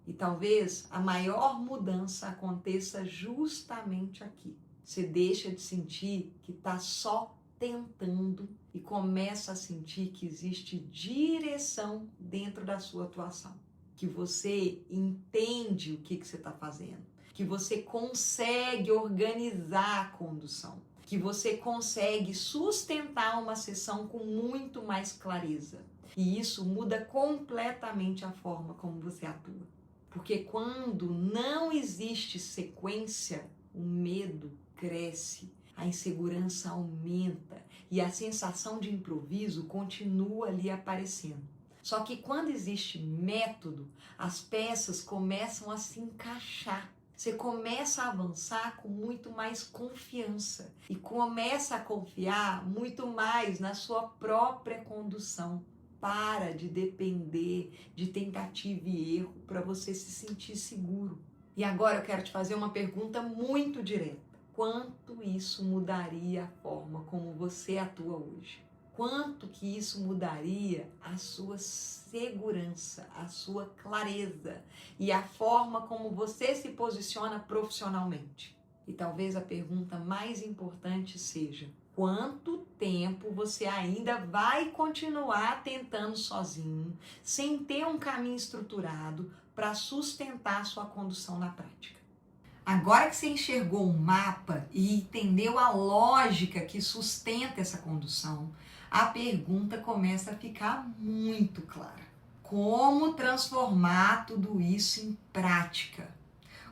E talvez a maior mudança aconteça justamente aqui. Você deixa de sentir que está só tentando e começa a sentir que existe direção dentro da sua atuação. Que você entende o que você está fazendo, que você consegue organizar a condução, que você consegue sustentar uma sessão com muito mais clareza. E isso muda completamente a forma como você atua. Porque quando não existe sequência, o medo cresce, a insegurança aumenta e a sensação de improviso continua ali aparecendo. Só que quando existe método, as peças começam a se encaixar. Você começa a avançar com muito mais confiança e começa a confiar muito mais na sua própria condução. Para de depender de tentativa e erro para você se sentir seguro. E agora eu quero te fazer uma pergunta muito direta. Quanto isso mudaria a forma como você atua hoje? Quanto que isso mudaria a sua segurança, a sua clareza e a forma como você se posiciona profissionalmente? E talvez a pergunta mais importante seja: quanto tempo você ainda vai continuar tentando sozinho, sem ter um caminho estruturado para sustentar sua condução na prática? Agora que você enxergou um mapa e entendeu a lógica que sustenta essa condução, a pergunta começa a ficar muito clara. Como transformar tudo isso em prática?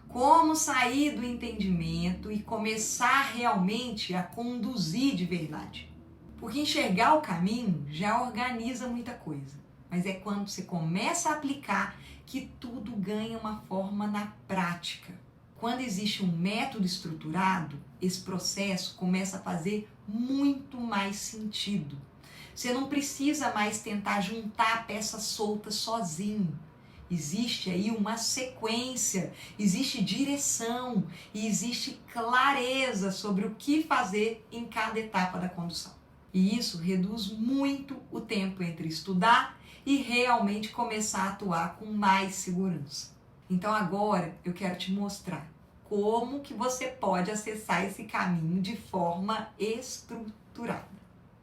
Como sair do entendimento e começar realmente a conduzir de verdade? Porque enxergar o caminho já organiza muita coisa, mas é quando você começa a aplicar que tudo ganha uma forma na prática. Quando existe um método estruturado, esse processo começa a fazer muito mais sentido. Você não precisa mais tentar juntar peças soltas sozinho. Existe aí uma sequência, existe direção e existe clareza sobre o que fazer em cada etapa da condução. E isso reduz muito o tempo entre estudar e realmente começar a atuar com mais segurança. Então agora eu quero te mostrar como que você pode acessar esse caminho de forma estruturada.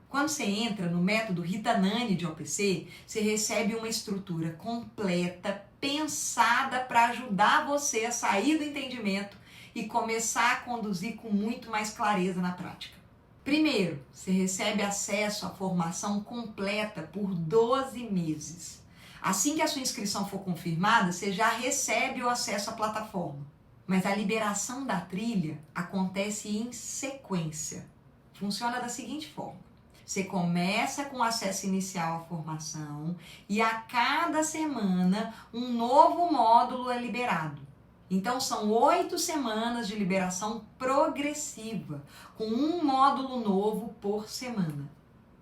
Quando você entra no método Rita Nani de OPC, você recebe uma estrutura completa, pensada para ajudar você a sair do entendimento e começar a conduzir com muito mais clareza na prática. Primeiro, você recebe acesso à formação completa por 12 meses. Assim que a sua inscrição for confirmada, você já recebe o acesso à plataforma. Mas a liberação da trilha acontece em sequência. Funciona da seguinte forma. Você começa com acesso inicial à formação e a cada semana um novo módulo é liberado. Então são 8 semanas de liberação progressiva, com um módulo novo por semana.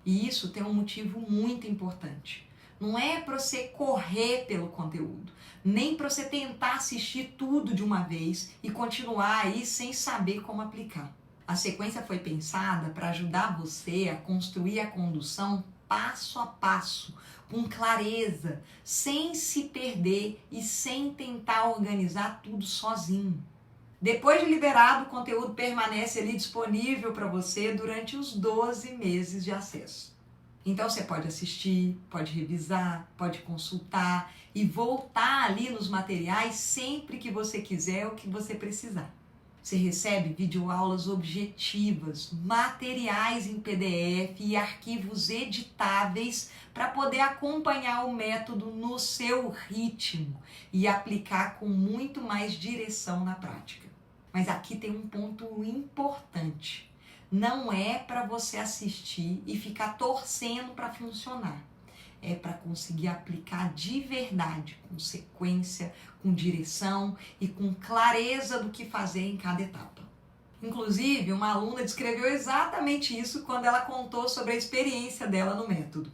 E isso tem um motivo muito importante. Não é para você correr pelo conteúdo, nem para você tentar assistir tudo de uma vez e continuar aí sem saber como aplicar. A sequência foi pensada para ajudar você a construir a condução passo a passo, com clareza, sem se perder e sem tentar organizar tudo sozinho. Depois de liberado, o conteúdo permanece ali disponível para você durante os 12 meses de acesso. Então você pode assistir, pode revisar, pode consultar e voltar ali nos materiais sempre que você quiser ou que você precisar. Você recebe videoaulas objetivas, materiais em PDF e arquivos editáveis para poder acompanhar o método no seu ritmo e aplicar com muito mais direção na prática. Mas aqui tem um ponto importante. Não é para você assistir e ficar torcendo para funcionar. É para conseguir aplicar de verdade, com sequência, com direção e com clareza do que fazer em cada etapa. Inclusive, uma aluna descreveu exatamente isso quando ela contou sobre a experiência dela no método.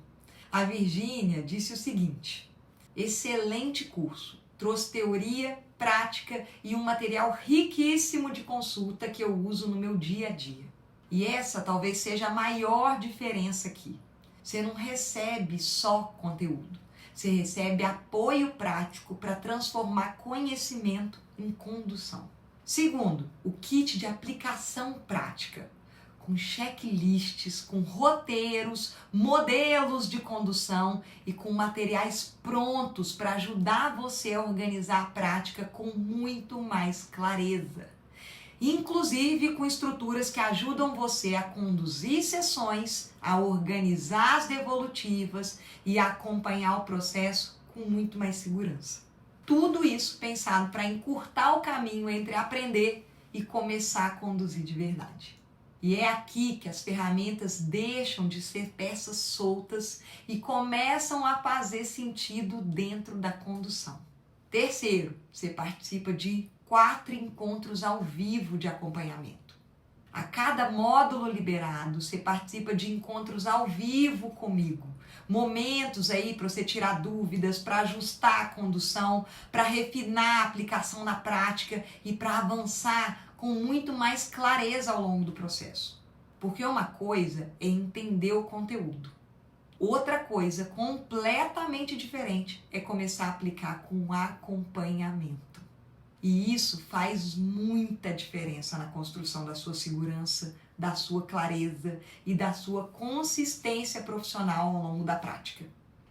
A Virgínia disse o seguinte: excelente curso, trouxe teoria, prática e um material riquíssimo de consulta que eu uso no meu dia a dia. E essa talvez seja a maior diferença aqui. Você não recebe só conteúdo, você recebe apoio prático para transformar conhecimento em condução. Segundo, o kit de aplicação prática, com checklists, com roteiros, modelos de condução e com materiais prontos para ajudar você a organizar a prática com muito mais clareza. Inclusive com estruturas que ajudam você a conduzir sessões, a organizar as devolutivas e a acompanhar o processo com muito mais segurança. Tudo isso pensado para encurtar o caminho entre aprender e começar a conduzir de verdade. E é aqui que as ferramentas deixam de ser peças soltas e começam a fazer sentido dentro da condução. Terceiro, você participa de 4 encontros ao vivo de acompanhamento. A cada módulo liberado, você participa de encontros ao vivo comigo. Momentos aí para você tirar dúvidas, para ajustar a condução, para refinar a aplicação na prática e para avançar com muito mais clareza ao longo do processo. Porque uma coisa é entender o conteúdo. Outra coisa completamente diferente é começar a aplicar com acompanhamento. E isso faz muita diferença na construção da sua segurança, da sua clareza e da sua consistência profissional ao longo da prática.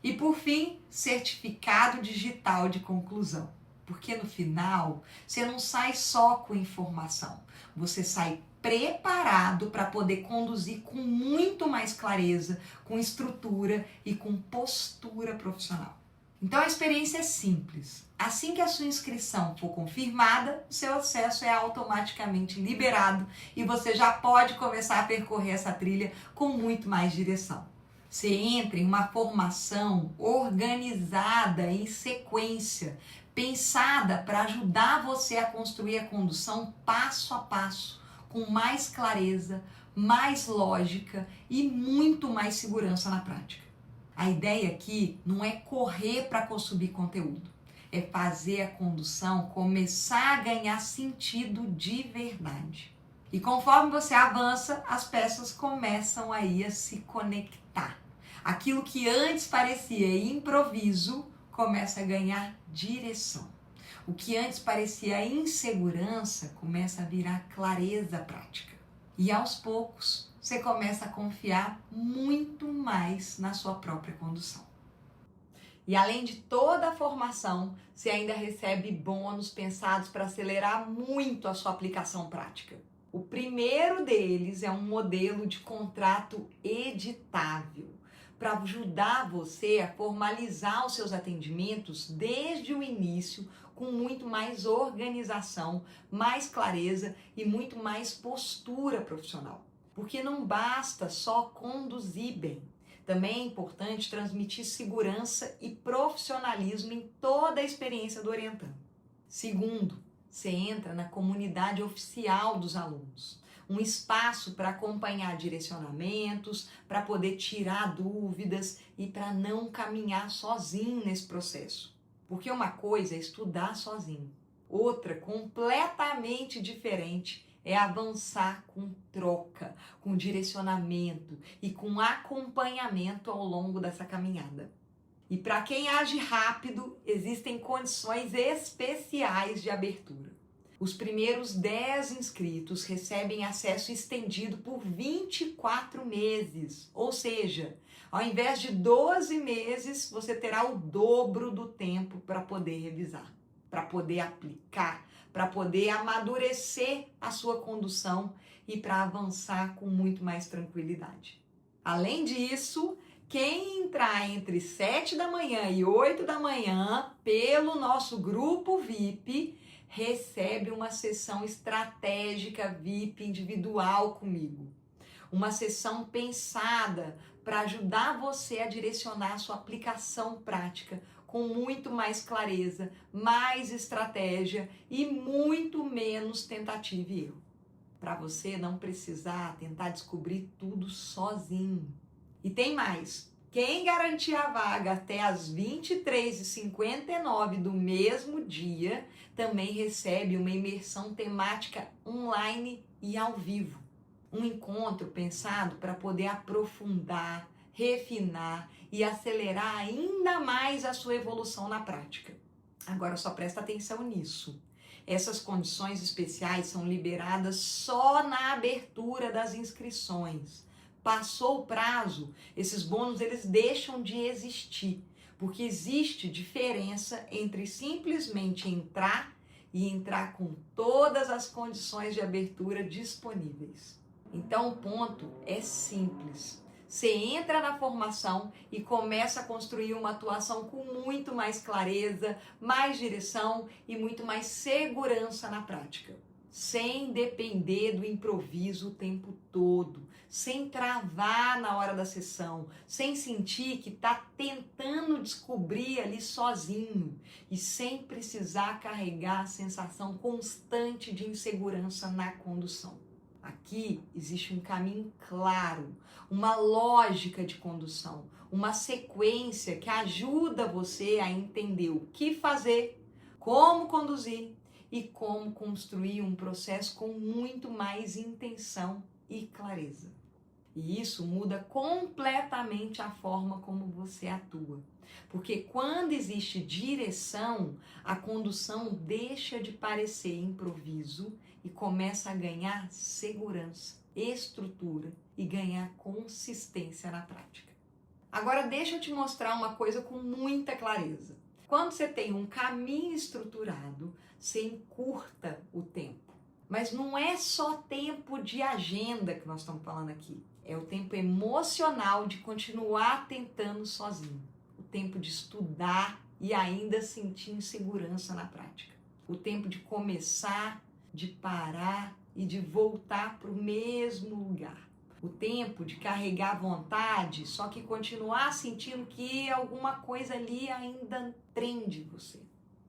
E por fim, certificado digital de conclusão. Porque no final, você não sai só com informação, você sai preparado para poder conduzir com muito mais clareza, com estrutura e com postura profissional. Então a experiência é simples. Assim que a sua inscrição for confirmada, o seu acesso é automaticamente liberado e você já pode começar a percorrer essa trilha com muito mais direção. Você entra em uma formação organizada, em sequência, pensada para ajudar você a construir a condução passo a passo, com mais clareza, mais lógica e muito mais segurança na prática. A ideia aqui não é correr para consumir conteúdo, é fazer a condução começar a ganhar sentido de verdade. E conforme você avança, as peças começam aí a se conectar. Aquilo que antes parecia improviso começa a ganhar direção. O que antes parecia insegurança começa a virar clareza prática. E aos poucos, você começa a confiar muito mais na sua própria condução. E além de toda a formação, você ainda recebe bônus pensados para acelerar muito a sua aplicação prática. O primeiro deles é um modelo de contrato editável, para ajudar você a formalizar os seus atendimentos desde o início, com muito mais organização, mais clareza e muito mais postura profissional. Porque não basta só conduzir bem. Também é importante transmitir segurança e profissionalismo em toda a experiência do orientando. Segundo, você entra na comunidade oficial dos alunos, um espaço para acompanhar direcionamentos, para poder tirar dúvidas e para não caminhar sozinho nesse processo. Porque uma coisa é estudar sozinho, outra completamente diferente é avançar com troca, com direcionamento e com acompanhamento ao longo dessa caminhada. E para quem age rápido, existem condições especiais de abertura. Os primeiros 10 inscritos recebem acesso estendido por 24 meses, ou seja, ao invés de 12 meses, você terá o dobro do tempo para poder revisar, para poder aplicar, para poder amadurecer a sua condução e para avançar com muito mais tranquilidade. Além disso, quem entrar entre 7 da manhã e 8 da manhã pelo nosso grupo VIP recebe uma sessão estratégica VIP individual comigo. Uma sessão pensada para ajudar você a direcionar a sua aplicação prática com muito mais clareza, mais estratégia e muito menos tentativa e erro. Para você não precisar tentar descobrir tudo sozinho. E tem mais. Quem garantir a vaga até as 23h59 do mesmo dia também recebe uma imersão temática online e ao vivo. Um encontro pensado para poder aprofundar, refinar e acelerar ainda mais a sua evolução na prática. Agora só presta atenção nisso. Essas condições especiais são liberadas só na abertura das inscrições. Passou o prazo, esses bônus eles deixam de existir, porque existe diferença entre simplesmente entrar e entrar com todas as condições de abertura disponíveis. Então o ponto é simples. Você entra na formação e começa a construir uma atuação com muito mais clareza, mais direção e muito mais segurança na prática. Sem depender do improviso o tempo todo, sem travar na hora da sessão, sem sentir que está tentando descobrir ali sozinho e sem precisar carregar a sensação constante de insegurança na condução. Aqui existe um caminho claro, uma lógica de condução, uma sequência que ajuda você a entender o que fazer, como conduzir e como construir um processo com muito mais intenção e clareza. E isso muda completamente a forma como você atua. Porque quando existe direção, a condução deixa de parecer improviso e começa a ganhar segurança, estrutura e ganhar consistência na prática. Agora deixa eu te mostrar uma coisa com muita clareza. Quando você tem um caminho estruturado, você encurta o tempo. Mas não é só tempo de agenda que nós estamos falando aqui. É o tempo emocional de continuar tentando sozinho. O tempo de estudar e ainda sentir insegurança na prática. O tempo de começar, de parar e de voltar para o mesmo lugar. O tempo de carregar vontade, só que continuar sentindo que alguma coisa ali ainda prende você.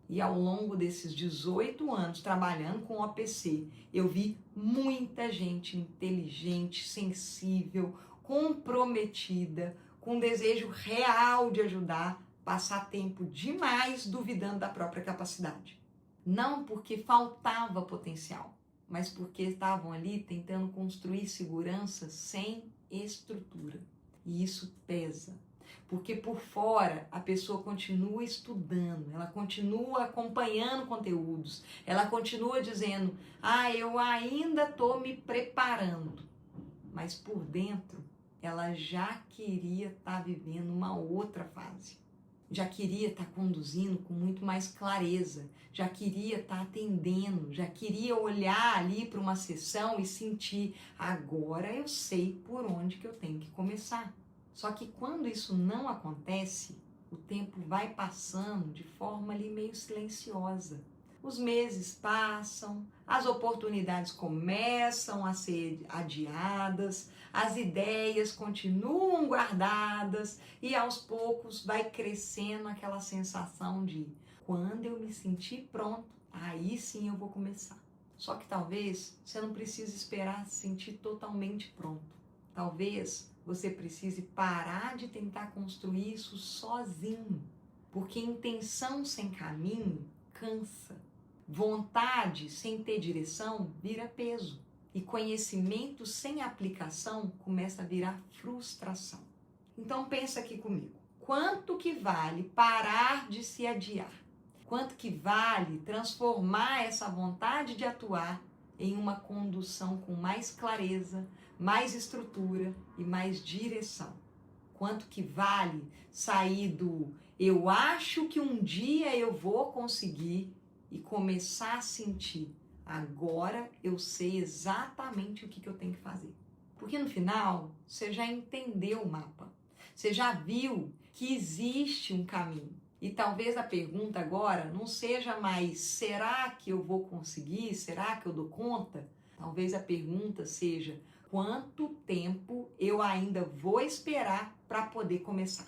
E ao longo desses 18 anos trabalhando com OPC, eu vi muita gente inteligente, sensível, comprometida, com desejo real de ajudar, passar tempo demais duvidando da própria capacidade. Não porque faltava potencial, mas porque estavam ali tentando construir segurança sem estrutura. E isso pesa. Porque por fora a pessoa continua estudando, ela continua acompanhando conteúdos, ela continua dizendo, eu ainda estou me preparando. Mas por dentro ela já queria estar vivendo uma outra fase. Já queria estar conduzindo com muito mais clareza, já queria estar atendendo, já queria olhar ali para uma sessão e sentir, agora eu sei por onde que eu tenho que começar. Só que quando isso não acontece, o tempo vai passando de forma ali meio silenciosa. Os meses passam, as oportunidades começam a ser adiadas, as ideias continuam guardadas e aos poucos vai crescendo aquela sensação de quando eu me sentir pronto, aí sim eu vou começar. Só que talvez você não precise esperar se sentir totalmente pronto. Talvez você precise parar de tentar construir isso sozinho, porque intenção sem caminho cansa. Vontade sem ter direção vira peso. E conhecimento sem aplicação começa a virar frustração. Então pensa aqui comigo. Quanto que vale parar de se adiar? Quanto que vale transformar essa vontade de atuar em uma condução com mais clareza, mais estrutura e mais direção? Quanto que vale sair do eu acho que um dia eu vou conseguir e começar a sentir agora eu sei exatamente o que eu tenho que fazer? Porque no final você já entendeu o mapa, você já viu que existe um caminho. E talvez a pergunta agora não seja mais será que eu vou conseguir? Será que eu dou conta? Talvez a pergunta seja quanto tempo eu ainda vou esperar para poder começar?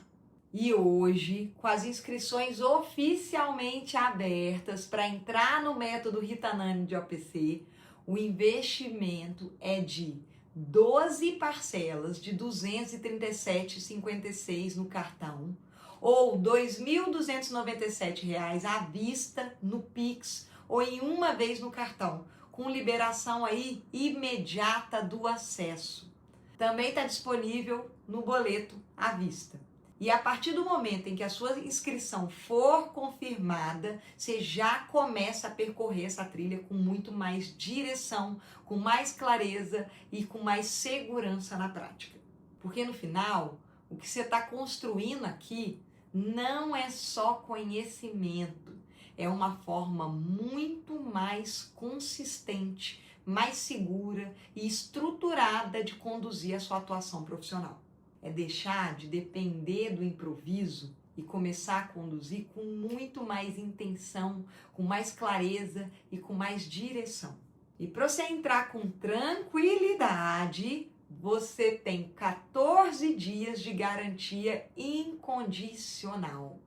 E hoje, com as inscrições oficialmente abertas para entrar no método Rita Nani de OPC, o investimento é de 12 parcelas de R$ 237,56 no cartão ou R$ 2.297 à vista no Pix ou em uma vez no cartão, com liberação aí imediata do acesso. Também está disponível no boleto à vista. E a partir do momento em que a sua inscrição for confirmada, você já começa a percorrer essa trilha com muito mais direção, com mais clareza e com mais segurança na prática. Porque no final, o que você está construindo aqui não é só conhecimento, é uma forma muito mais consistente, mais segura e estruturada de conduzir a sua atuação profissional. É deixar de depender do improviso e começar a conduzir com muito mais intenção, com mais clareza e com mais direção. E para você entrar com tranquilidade, você tem 14 dias de garantia incondicional.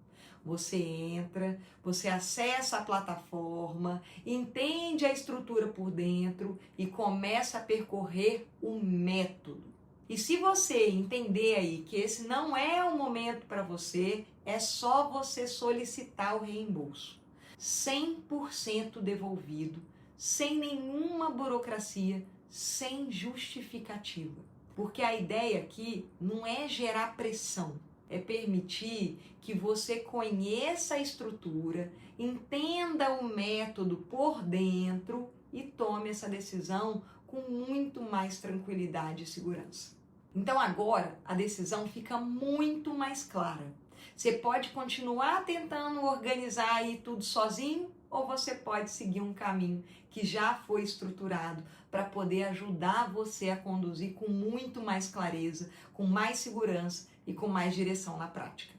Você entra, você acessa a plataforma, entende a estrutura por dentro e começa a percorrer o método. E se você entender aí que esse não é o momento para você, é só você solicitar o reembolso. 100% devolvido, sem nenhuma burocracia, sem justificativa. Porque a ideia aqui não é gerar pressão, é permitir que você conheça a estrutura, entenda o método por dentro e tome essa decisão com muito mais tranquilidade e segurança. Então agora a decisão fica muito mais clara. Você pode continuar tentando organizar aí tudo sozinho ou você pode seguir um caminho que já foi estruturado para poder ajudar você a conduzir com muito mais clareza, com mais segurança e com mais direção na prática.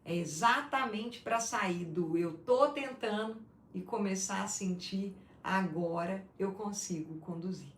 É exatamente para sair do eu tô tentando e começar a sentir agora eu consigo conduzir.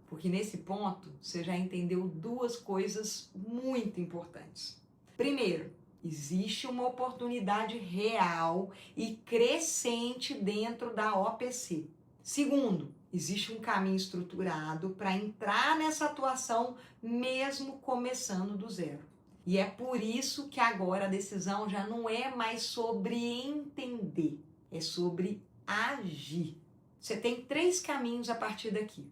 Porque nesse ponto você já entendeu duas coisas muito importantes. Primeiro, existe uma oportunidade real e crescente dentro da OPC. Segundo, existe um caminho estruturado para entrar nessa atuação mesmo começando do zero. E é por isso que agora a decisão já não é mais sobre entender, é sobre agir. Você tem 3 caminhos a partir daqui.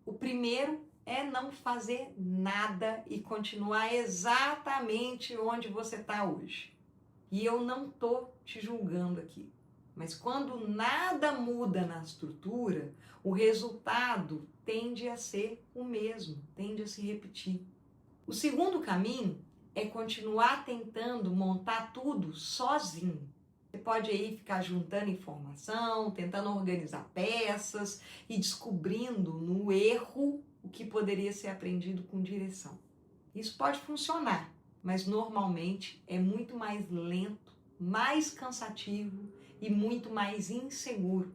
O primeiro é não fazer nada e continuar exatamente onde você está hoje. E eu não estou te julgando aqui. Mas quando nada muda na estrutura, o resultado tende a ser o mesmo, tende a se repetir. O segundo caminho é continuar tentando montar tudo sozinho. Você pode aí ficar juntando informação, tentando organizar peças e descobrindo no erro o que poderia ser aprendido com direção. Isso pode funcionar, mas normalmente é muito mais lento, mais cansativo e muito mais inseguro,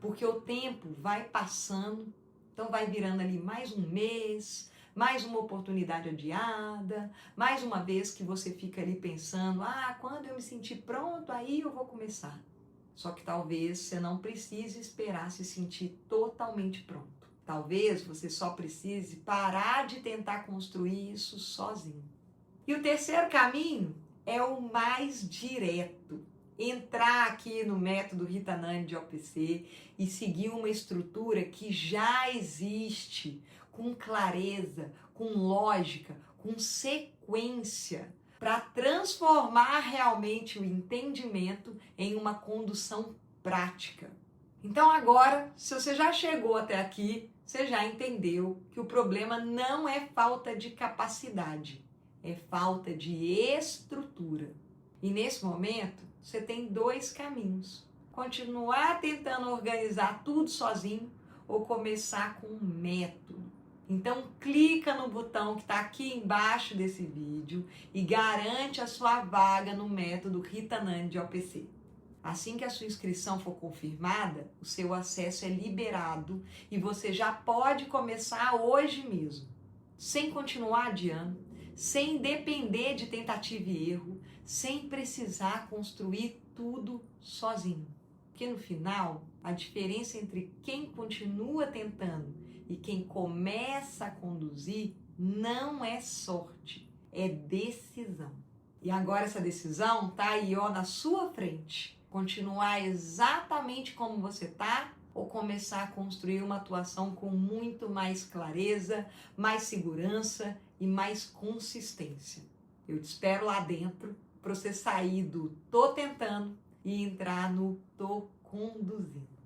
porque o tempo vai passando, então vai virando ali mais um mês, mais uma oportunidade adiada, mais uma vez que você fica ali pensando, quando eu me sentir pronto, aí eu vou começar. Só que talvez você não precise esperar se sentir totalmente pronto. Talvez você só precise parar de tentar construir isso sozinho. E o terceiro caminho é o mais direto. Entrar aqui no método Rita Nani de OPC e seguir uma estrutura que já existe, com clareza, com lógica, com sequência, para transformar realmente o entendimento em uma condução prática. Então agora, se você já chegou até aqui, você já entendeu que o problema não é falta de capacidade, é falta de estrutura. E nesse momento, você tem dois caminhos: continuar tentando organizar tudo sozinho ou começar com um método. Então clica no botão que está aqui embaixo desse vídeo e garante a sua vaga no método Rita Nani de OPC. Assim que a sua inscrição for confirmada, o seu acesso é liberado e você já pode começar hoje mesmo, sem continuar adiando, sem depender de tentativa e erro, sem precisar construir tudo sozinho. Porque no final, a diferença entre quem continua tentando e quem começa a conduzir não é sorte, é decisão. E agora essa decisão tá aí, ó, na sua frente. Continuar exatamente como você tá ou começar a construir uma atuação com muito mais clareza, mais segurança e mais consistência. Eu te espero lá dentro para você sair do tô tentando e entrar no tô conduzindo.